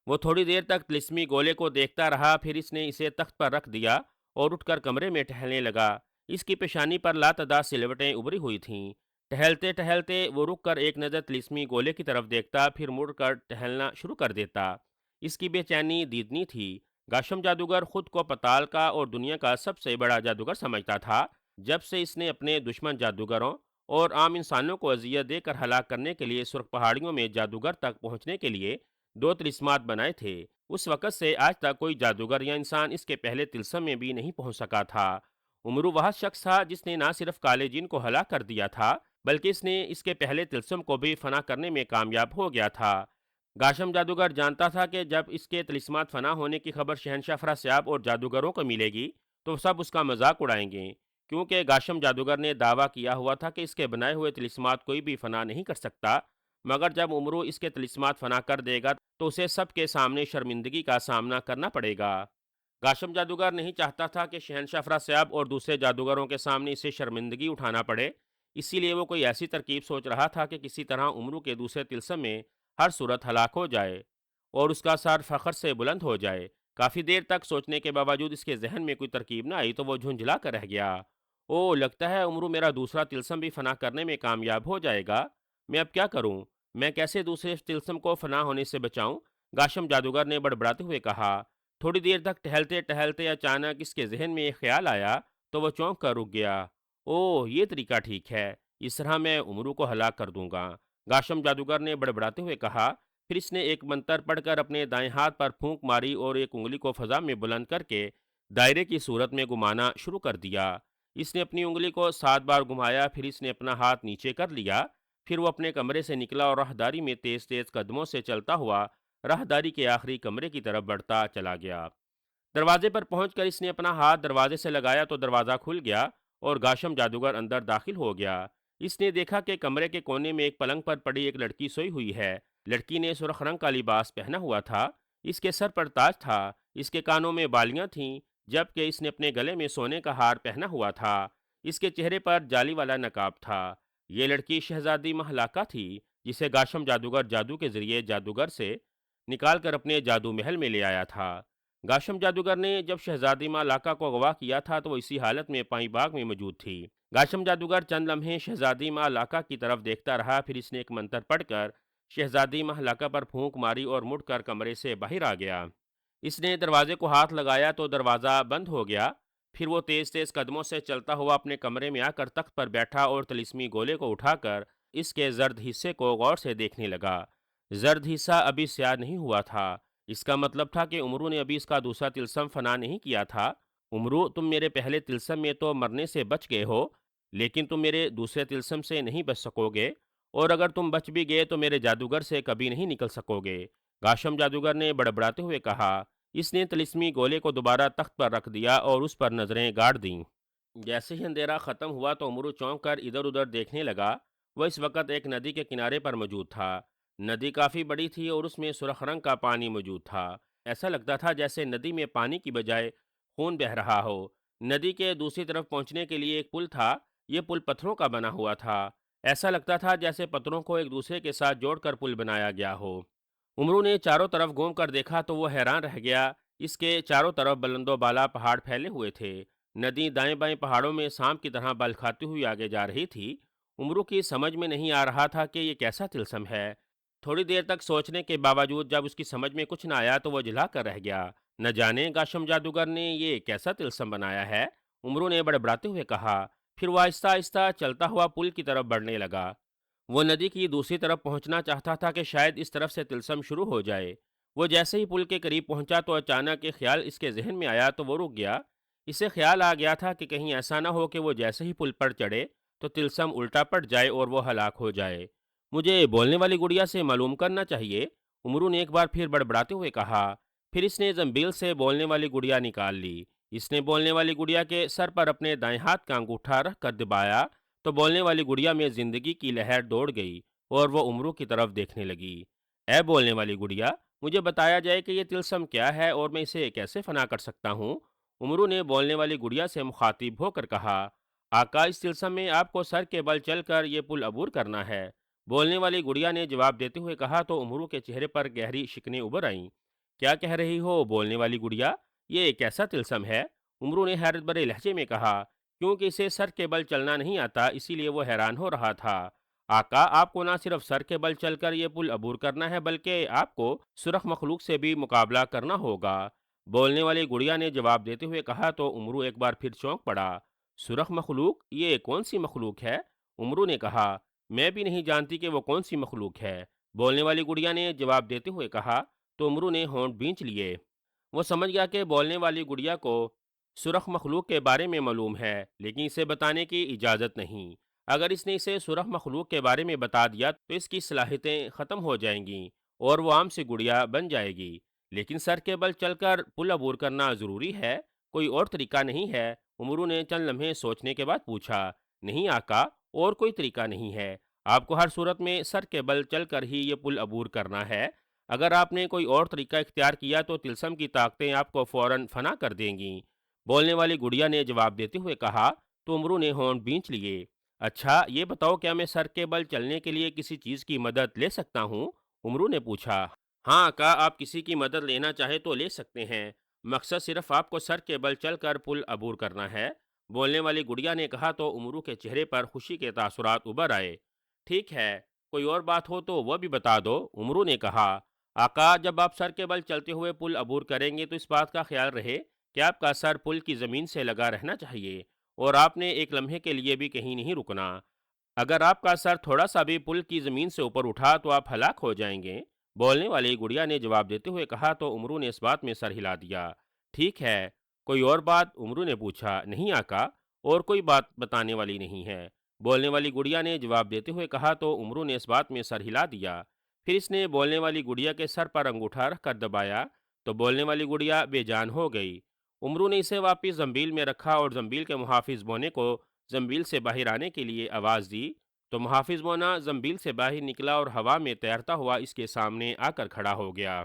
وہ تھوڑی دیر تک طلسمی گولے کو دیکھتا رہا، پھر اس نے اسے تخت پر رکھ دیا اور اٹھ کر کمرے میں ٹہلنے لگا۔ اس کی پیشانی پر لاتعداد سلوٹیں ابھری ہوئی تھیں۔ ٹہلتے ٹہلتے وہ رک کر ایک نظر طلسمی گولے کی طرف دیکھتا، پھر مڑ کر ٹہلنا شروع کر دیتا۔ اس کی بے چینی دیدنی تھی۔ گاشم جادوگر خود کو پتال کا اور دنیا کا سب سے بڑا جادوگر سمجھتا تھا، جب سے اس نے اپنے دشمن جادوگروں اور عام انسانوں کو اذیت دے کر ہلاک کرنے کے لیے سرخ پہاڑیوں میں جادوگر تک پہنچنے کے لیے 2 طلسمات بنائے تھے۔ اس وقت سے آج تک کوئی جادوگر یا انسان اس کے پہلے طلسم میں بھی نہیں پہنچ سکا تھا۔ امرو وہ شخص تھا جس نے نہ صرف کالے جن کو ہلاک کر دیا تھا، بلکہ اس نے اس کے پہلے طلسم کو بھی فنا کرنے میں کامیاب ہو گیا تھا۔ گاشم جادوگر جانتا تھا کہ جب اس کے طلسمات فنا ہونے کی خبر شہنشاہ فراسیاب اور جادوگروں کو ملے گی تو سب اس کا مذاق اڑائیں گے، کیونکہ گاشم جادوگر نے دعویٰ کیا ہوا تھا کہ اس کے بنائے ہوئے طلسمات کوئی بھی فنا نہیں کر سکتا، مگر جب امرو اس کے طلسمات فنا کر دے گا تو اسے سب کے سامنے شرمندگی کا سامنا کرنا پڑے گا۔ گاشم جادوگر نہیں چاہتا تھا کہ شہنشاہ فراسیاب اور دوسرے جادوگروں کے سامنے اسے شرمندگی اٹھانا پڑے، اسی لیے وہ کوئی ایسی ترکیب سوچ رہا تھا کہ کسی طرح امرو کے دوسرے طلسم میں ہر صورت ہلاک ہو جائے اور اس کا سر فخر سے بلند ہو جائے۔ کافی دیر تک سوچنے کے باوجود اس کے ذہن میں کوئی ترکیب نہ آئی تو وہ جھنجھلا کر رہ گیا۔ لگتا ہے امرو میرا دوسرا طلسم بھی فنا کرنے میں کامیاب ہو جائے گا۔ میں اب کیا کروں؟ میں کیسے دوسرے طلسم کو فنا ہونے سے بچاؤں؟ گاشم جادوگر نے بڑبڑاتے ہوئے کہا۔ تھوڑی دیر تک ٹہلتے ٹہلتے اچانک اس کے ذہن میں ایک خیال آیا تو وہ چونک کر رک گیا۔ یہ طریقہ ٹھیک ہے، اس طرح میں امرو کو ہلاک کر دوں گا، گاشم جادوگر نے بڑبڑاتے ہوئے کہا۔ پھر اس نے ایک منتر پڑھ کر اپنے دائیں ہاتھ پر پھونک ماری اور ایک انگلی کو فضا میں بلند کر کے دائرے کی صورت میں گھمانا شروع کر دیا۔ اس نے اپنی انگلی کو 7 بار گھمایا، پھر اس نے اپنا ہاتھ نیچے کر لیا، پھر وہ اپنے کمرے سے نکلا اور راہداری میں تیز تیز قدموں سے چلتا ہوا راہداری کے آخری کمرے کی طرف بڑھتا چلا گیا۔ دروازے پر پہنچ کر اس نے اپنا ہاتھ دروازے سے لگایا تو دروازہ کھل گیا اور گاشم جادوگر اندر داخل ہو گیا۔ اس نے دیکھا کہ کمرے کے کونے میں ایک پلنگ پر پڑی ایک لڑکی سوئی ہوئی ہے۔ لڑکی نے سرخ رنگ کا لباس پہنا ہوا تھا، اس کے سر پر تاج تھا، اس کے کانوں میں بالیاں تھیں، جبکہ اس نے اپنے گلے میں سونے کا ہار پہنا ہوا تھا۔ اس کے چہرے پر جالی والا نقاب تھا۔ یہ لڑکی شہزادی مہلاکا تھی، جسے گاشم جادوگر جادو کے ذریعے جادوگر سے نکال کر اپنے جادو محل میں لے آیا تھا۔ گاشم جادوگر نے جب شہزادی ماں لاکا کو اغوا کیا تھا تو وہ اسی حالت میں پائیں باغ میں موجود تھی۔ گاشم جادوگر چند لمحے شہزادی ماں لاکا کی طرف دیکھتا رہا، پھر اس نے ایک منتر پڑھ کر شہزادی ماں لاکا پر پھونک ماری اور مڑ کر کمرے سے باہر آ گیا۔ اس نے دروازے کو ہاتھ لگایا تو دروازہ بند ہو گیا۔ پھر وہ تیز تیز قدموں سے چلتا ہوا اپنے کمرے میں آ کر تخت پر بیٹھا اور طلسمی گولے کو اٹھا کر اس کے زرد حصے کو غور سے دیکھنے لگا۔ زرد حصہ ابھی سیاہ نہیں ہوا تھا۔ اس کا مطلب تھا کہ امرو نے ابھی اس کا دوسرا طلسم فنا نہیں کیا تھا۔ امرو، تم میرے پہلے طلسم میں تو مرنے سے بچ گئے ہو، لیکن تم میرے دوسرے طلسم سے نہیں بچ سکو گے، اور اگر تم بچ بھی گئے تو میرے جادوگر سے کبھی نہیں نکل سکو گے۔ گاشم جادوگر نے بڑبڑاتے ہوئے کہا۔ اس نے طلسمی گولے کو دوبارہ تخت پر رکھ دیا اور اس پر نظریں گاڑ دیں۔ جیسے ہی اندھیرا ختم ہوا تو امرو چونک کر ادھر ادھر دیکھنے لگا۔ وہ اس وقت ایک ندی کے کنارے پر موجود تھا۔ ندی کافی بڑی تھی اور اس میں سرخ رنگ کا پانی موجود تھا۔ ایسا لگتا تھا جیسے ندی میں پانی کی بجائے خون بہہ رہا ہو۔ ندی کے دوسری طرف پہنچنے کے لیے ایک پل تھا۔ یہ پل پتھروں کا بنا ہوا تھا۔ ایسا لگتا تھا جیسے پتھروں کو ایک دوسرے کے ساتھ جوڑ کر پل بنایا گیا ہو۔ امرو نے چاروں طرف گھوم کر دیکھا تو وہ حیران رہ گیا۔ اس کے چاروں طرف بلند و بالا پہاڑ پھیلے ہوئے تھے۔ ندی دائیں بائیں پہاڑوں میں سانپ کی طرح بل کھاتی ہوئی آگے جا رہی تھی۔ امرو کی سمجھ میں نہیں آ رہا تھا کہ یہ کیسا طلسم ہے۔ تھوڑی دیر تک سوچنے کے باوجود جب اس کی سمجھ میں کچھ نہ آیا تو وہ جھلا کر رہ گیا۔ نہ جانے گاشم جادوگر نے یہ کیسا طلسم بنایا ہے، امرو نے بڑبڑاتے ہوئے کہا۔ پھر وہ آہستہ آہستہ چلتا ہوا پل کی طرف بڑھنے لگا۔ وہ ندی کی دوسری طرف پہنچنا چاہتا تھا کہ شاید اس طرف سے طلسم شروع ہو جائے۔ وہ جیسے ہی پل کے قریب پہنچا تو اچانک ایک خیال اس کے ذہن میں آیا تو وہ رک گیا۔ اسے خیال آ گیا تھا کہ کہیں ایسا نہ ہو کہ وہ جیسے ہی پل پر چڑھے تو طلسم الٹا پٹ جائے اور وہ ہلاک ہو جائے۔ مجھے بولنے والی گڑیا سے معلوم کرنا چاہیے، امرو نے ایک بار پھر بڑبڑاتے ہوئے کہا۔ پھر اس نے زنبیل سے بولنے والی گڑیا نکال لی۔ اس نے بولنے والی گڑیا کے سر پر اپنے دائیں ہاتھ کا انگوٹھا رکھ کر دبایا تو بولنے والی گڑیا میں زندگی کی لہر دوڑ گئی اور وہ امرو کی طرف دیکھنے لگی۔ اے بولنے والی گڑیا، مجھے بتایا جائے کہ یہ طلسم کیا ہے اور میں اسے کیسے فنا کر سکتا ہوں؟ امرو نے بولنے والی گڑیا سے مخاطب ہو کر کہا۔ آقا، اس طلسم میں آپ کو سر کے بل چل کر یہ پل عبور کرنا ہے۔ بولنے والی گڑیا نے جواب دیتے ہوئے کہا تو امرو کے چہرے پر گہری شکنیں ابھر آئیں۔ کیا کہہ رہی ہو بولنے والی گڑیا؟ یہ کیسا طلسم ہے؟ امرو نے حیرت بھرے لہجے میں کہا۔ کیونکہ اسے سر کے بل چلنا نہیں آتا، اسی لیے وہ حیران ہو رہا تھا۔ آقا، آپ کو نہ صرف سر کے بل چل کر یہ پل عبور کرنا ہے بلکہ آپ کو سرخ مخلوق سے بھی مقابلہ کرنا ہوگا۔ بولنے والی گڑیا نے جواب دیتے ہوئے کہا تو امرو ایک بار پھر چونک پڑا۔ سرخ مخلوق؟ یہ کون سی مخلوق ہے؟ امرو نے کہا۔ میں بھی نہیں جانتی کہ وہ کون سی مخلوق ہے، بولنے والی گڑیا نے جواب دیتے ہوئے کہا تو امرو نے ہونٹ بھینچ لیے۔ وہ سمجھ گیا کہ بولنے والی گڑیا کو سرخ مخلوق کے بارے میں معلوم ہے لیکن اسے بتانے کی اجازت نہیں۔ اگر اس نے اسے سرخ مخلوق کے بارے میں بتا دیا تو اس کی صلاحیتیں ختم ہو جائیں گی اور وہ عام سی گڑیا بن جائے گی۔ لیکن سر کے بل چل کر پل عبور کرنا ضروری ہے، کوئی اور طریقہ نہیں ہے؟ امرو نے چند لمحے سوچنے کے بعد پوچھا۔ نہیں آقا، اور کوئی طریقہ نہیں ہے۔ آپ کو ہر صورت میں سر کے بل چل کر ہی یہ پل عبور کرنا ہے۔ اگر آپ نے کوئی اور طریقہ اختیار کیا تو طلسم کی طاقتیں آپ کو فوراً فنا کر دیں گی، بولنے والی گڑیا نے جواب دیتے ہوئے کہا تو امرو نے ہونٹ بھینچ لیے۔ اچھا یہ بتاؤ، کیا میں سر کے بل چلنے کے لیے کسی چیز کی مدد لے سکتا ہوں؟ امرو نے پوچھا۔ ہاں آقا، آپ کسی کی مدد لینا چاہے تو لے سکتے ہیں، مقصد صرف آپ کو سر کے بل چل کر پل عبور کرنا ہے، بولنے والی گڑیا نے کہا تو امرو کے چہرے پر خوشی کے تاثرات ابھر آئے۔ ٹھیک ہے، کوئی اور بات ہو تو وہ بھی بتا دو، امرو نے کہا۔ آقا، جب آپ سر کے بل چلتے ہوئے پل عبور کریں گے تو اس بات کا خیال رہے کہ آپ کا سر پل کی زمین سے لگا رہنا چاہیے اور آپ نے ایک لمحے کے لیے بھی کہیں نہیں رکنا۔ اگر آپ کا سر تھوڑا سا بھی پل کی زمین سے اوپر اٹھا تو آپ ہلاک ہو جائیں گے، بولنے والی گڑیا نے جواب دیتے ہوئے کہا تو امرو نے اس بات میں سر ہلا دیا۔ ٹھیک ہے، کوئی اور بات؟ امرو نے پوچھا۔ نہیں آقا، اور کوئی بات بتانے والی نہیں ہے، بولنے والی گڑیا نے جواب دیتے ہوئے کہا تو امرو نے اس بات میں سر ہلا دیا۔ پھر اس نے بولنے والی گڑیا کے سر پر انگوٹھا رکھ کر دبایا تو بولنے والی گڑیا بے جان ہو گئی۔ امرو نے اسے واپس زنبیل میں رکھا اور زنبیل کے محافظ بونے کو زنبیل سے باہر آنے کے لیے آواز دی تو محافظ بونا زنبیل سے باہر نکلا اور ہوا میں تیرتا ہوا اس کے سامنے آ کر کھڑا ہو گیا۔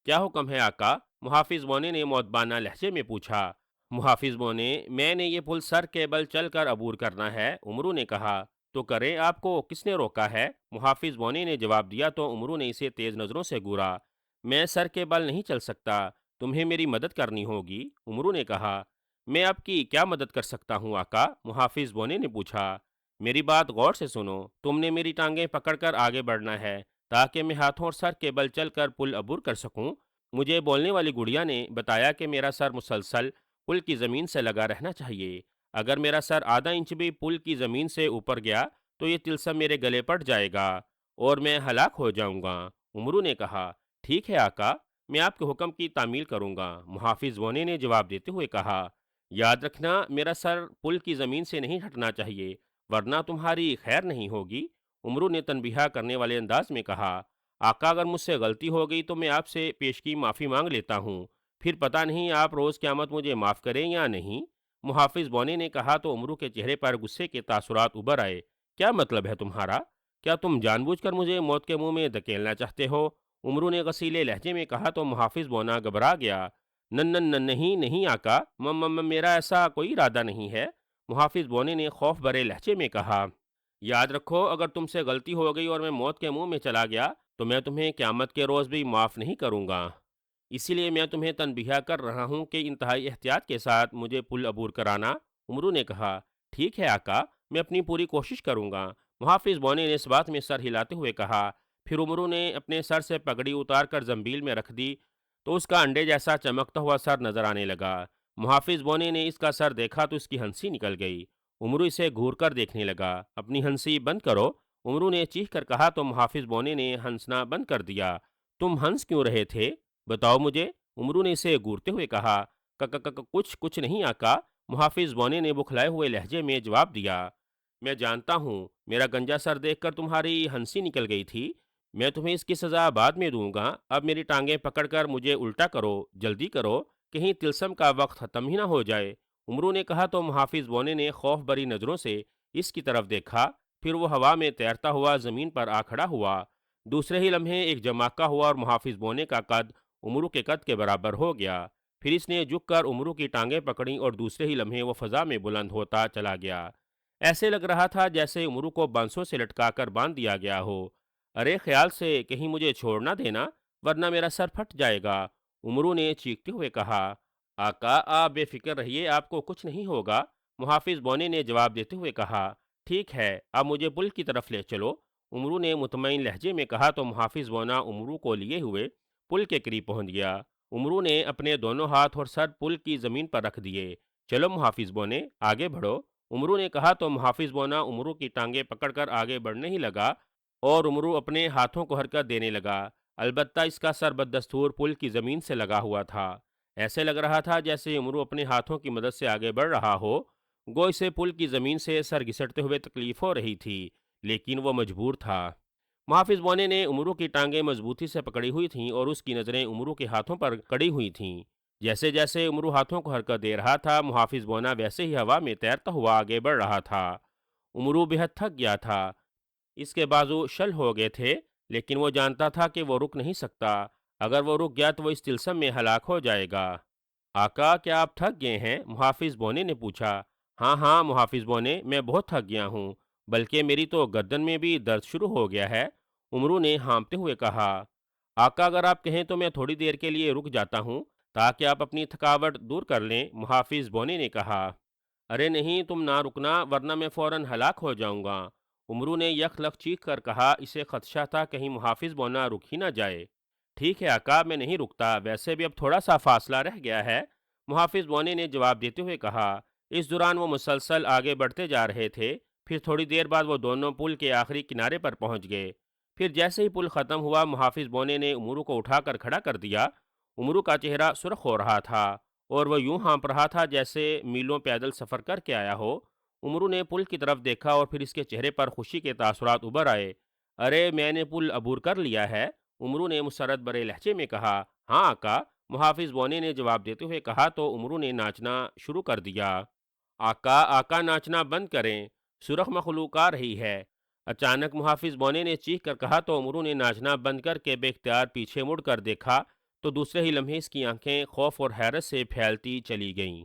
کیا حکم ہے آقا؟ محافظ بونے نے مؤدبانہ لہجے میں پوچھا۔ محافظ بونے، میں نے یہ پل سر کے بل چل کر عبور کرنا ہے، امرو نے کہا۔ تو کریں، آپ کو کس نے روکا ہے؟ محافظ بونے نے جواب دیا تو عمرو نے اسے تیز نظروں سے گورا۔ میں سر کے بل نہیں چل سکتا، تمہیں میری مدد کرنی ہوگی، عمرو نے کہا۔ میں آپ کی کیا مدد کر سکتا ہوں آقا؟ محافظ بونے نے پوچھا۔ میری بات غور سے سنو، تم نے میری ٹانگیں پکڑ کر آگے بڑھنا ہے تاکہ میں ہاتھوں اور سر کے بل چل کر پل عبور کر سکوں۔ مجھے بولنے والی گڑیا نے بتایا کہ میرا سر مسلسل پل کی زمین سے لگا رہنا چاہیے۔ اگر میرا سر آدھا انچ بھی پل کی زمین سے اوپر گیا تو یہ تلسم میرے گلے پڑ جائے گا اور میں ہلاک ہو جاؤں گا۔ عمرو نے کہا، ٹھیک ہے آقا، میں آپ کے حکم کی تعمیل کروں گا۔ محافظ بونے نے جواب دیتے ہوئے کہا، یاد رکھنا میرا سر پل کی زمین سے نہیں ہٹنا چاہیے ورنہ تمہاری خیر نہیں ہوگی۔ عمرو نے تنبیہ کرنے والے انداز میں کہا، آقا اگر مجھ سے غلطی ہو گئی تو میں آپ سے پیشگی معافی مانگ لیتا ہوں، پھر پتہ نہیں آپ روز قیامت مجھے معاف کریں یا نہیں۔ محافظ بونے نے کہا تو عمرو کے چہرے پر غصے کے تاثرات ابھر آئے۔ کیا مطلب ہے تمہارا؟ کیا تم جان بوجھ کر مجھے موت کے منہ میں دھکیلنا چاہتے ہو؟ عمرو نے غصیلے لہجے میں کہا تو محافظ بونا گھبرا گیا۔ نہیں نہیں آقا، میرا ایسا کوئی ارادہ نہیں ہے، محافظ بونے نے خوف بھرے لہجے میں کہا۔ یاد رکھو اگر تم سے غلطی ہو گئی اور میں موت کے منہ میں چلا گیا تو میں تمہیں قیامت کے روز بھی معاف نہیں کروں گا۔ اسی لیے میں تمہیں تنبیہ کر رہا ہوں کہ انتہائی احتیاط کے ساتھ مجھے پل عبور کرانا۔ عمرو نے کہا، ٹھیک ہے آقا، میں اپنی پوری کوشش کروں گا۔ محافظ بونے نے اس بات میں سر ہلاتے ہوئے کہا۔ پھر عمرو نے اپنے سر سے پگڑی اتار کر زنبیل میں رکھ دی تو اس کا انڈے جیسا چمکتا ہوا سر نظر آنے لگا۔ محافظ بونے نے اس کا سر دیکھا تو اس کی ہنسی نکل گئی۔ عمرو اسے گھور کر دیکھنے لگا۔ اپنی ہنسی بند کرو، عمرو نے چیخ کر کہا تو محافظ بونے نے ہنسنا بند کر دیا۔ تم ہنس کیوں رہے تھے؟ بتاؤ مجھے، عمرو نے اسے گورتے ہوئے کہا۔ کچھ نہیں آقا، محافظ بونے نے بکھلائے ہوئے لہجے میں جواب دیا۔ میں جانتا ہوں میرا گنجا سر دیکھ کر تمہاری ہنسی نکل گئی تھی، میں تمہیں اس کی سزا بعد میں دوں گا۔ اب میری ٹانگیں پکڑ کر مجھے الٹا کرو، جلدی کرو، کہیں تلسم کا وقت ختم ہی نہ ہو جائے۔ عمرو نے کہا تو محافظ بونے نے خوف بری نظروں سے اس کی طرف دیکھا، پھر وہ ہوا میں تیرتا ہوا زمین پر آ کھڑا ہوا۔ دوسرے ہی لمحے ایک جماکہ ہوا اور محافظ بونے کا قد عمرو کے قد کے برابر ہو گیا۔ پھر اس نے جھک کر عمرو کی ٹانگیں پکڑیں اور دوسرے ہی لمحے وہ فضا میں بلند ہوتا چلا گیا۔ ایسے لگ رہا تھا جیسے عمرو کو بانسوں سے لٹکا کر باندھ دیا گیا ہو۔ ارے خیال سے کہیں مجھے چھوڑ نہ دینا ورنہ میرا سر پھٹ جائے گا، عمرو نے چیختے ہوئے کہا۔ آقا آپ بے فکر رہیے، آپ کو کچھ نہیں ہوگا، محافظ بونے نے جواب دیتے ہوئے کہا۔ ٹھیک ہے، اب مجھے پل کی طرف لے چلو، عمرو نے مطمئن لہجے میں کہا تو محافظ بونا عمرو کو لیے ہوئے پل کے قریب پہنچ گیا۔ عمرو نے اپنے دونوں ہاتھ اور سر پل کی زمین پر رکھ دیے۔ چلو محافظ بونے، آگے بڑھو، عمرو نے کہا تو محافظ بونا عمرو کی ٹانگیں پکڑ کر آگے بڑھنے ہی لگا اور عمرو اپنے ہاتھوں کو حرکت دینے لگا، البتہ اس کا سر بدستور پل کی زمین سے لگا ہوا تھا۔ ایسے لگ رہا تھا جیسے عمرو اپنے ہاتھوں کی مدد سے آگے بڑھ رہا ہو، گو اسے پل کی زمین سے سر گھسٹتے ہوئے تکلیف ہو رہی تھی، لیکن وہ مجبور تھا۔ محافظ بونے نے عمرو کی ٹانگیں مضبوطی سے پکڑی ہوئی تھیں اور اس کی نظریں عمرو کے ہاتھوں پر کڑی ہوئی تھیں۔ جیسے جیسے عمرو ہاتھوں کو حرکت دے رہا تھا، محافظ بونا ویسے ہی ہوا میں تیرتا ہوا آگے بڑھ رہا تھا۔ عمرو بہت تھک گیا تھا، اس کے بازو شل ہو گئے تھے، لیکن وہ جانتا تھا کہ وہ رک نہیں سکتا، اگر وہ رک گیا تو وہ اس تلسم میں ہلاک ہو جائے گا۔ آقا کیا آپ تھک گئے ہیں؟ محافظ بونے نے پوچھا۔ ہاں محافظ بونے، میں بہت تھک گیا ہوں، بلکہ میری تو گردن میں بھی درد شروع ہو گیا ہے، عمرو نے ہانپتے ہوئے کہا۔ آقا اگر آپ کہیں تو میں تھوڑی دیر کے لیے رک جاتا ہوں تاکہ آپ اپنی تھکاوٹ دور کر لیں، محافظ بونے نے کہا۔ ارے نہیں، تم نہ رکنا ورنہ میں فوراً ہلاک ہو جاؤں گا، عمرو نے یک لک چیخ کر کہا۔ اسے خدشہ تھا کہیں محافظ بونا رک ہی نہ جائے۔ ٹھیک ہے آقا، میں نہیں رکتا، ویسے بھی اب تھوڑا سا فاصلہ رہ گیا ہے، محافظ بونے نے جواب دیتے ہوئے کہا۔ اس دوران وہ مسلسل آگے بڑھتے جا رہے تھے، پھر تھوڑی دیر بعد وہ دونوں پل کے آخری کنارے پر پہنچ گئے۔ پھر جیسے ہی پل ختم ہوا، محافظ بونے نے عمرو کو اٹھا کر کھڑا کر دیا۔ عمرو کا چہرہ سرخ ہو رہا تھا اور وہ یوں ہانپ رہا تھا جیسے میلوں پیدل سفر کر کے آیا ہو۔ عمرو نے پل کی طرف دیکھا اور پھر اس کے چہرے پر خوشی کے تاثرات ابھر آئے۔ ارے میں نے پل عبور کر لیا ہے، عمرو نے مسرت برے لہجے میں کہا۔ ہاں آقا، محافظ بونے نے جواب دیتے ہوئے کہا تو عمرو نے ناچنا شروع کر دیا۔ آقا ناچنا بند کریں، سرخ مخلوق آ رہی ہے، اچانک محافظ بونے نے چیخ کر کہا تو عمرو نے ناچنا بند کر کے بے اختیار پیچھے مڑ کر دیکھا تو دوسرے ہی لمحے اس کی آنکھیں خوف اور حیرت سے پھیلتی چلی گئیں۔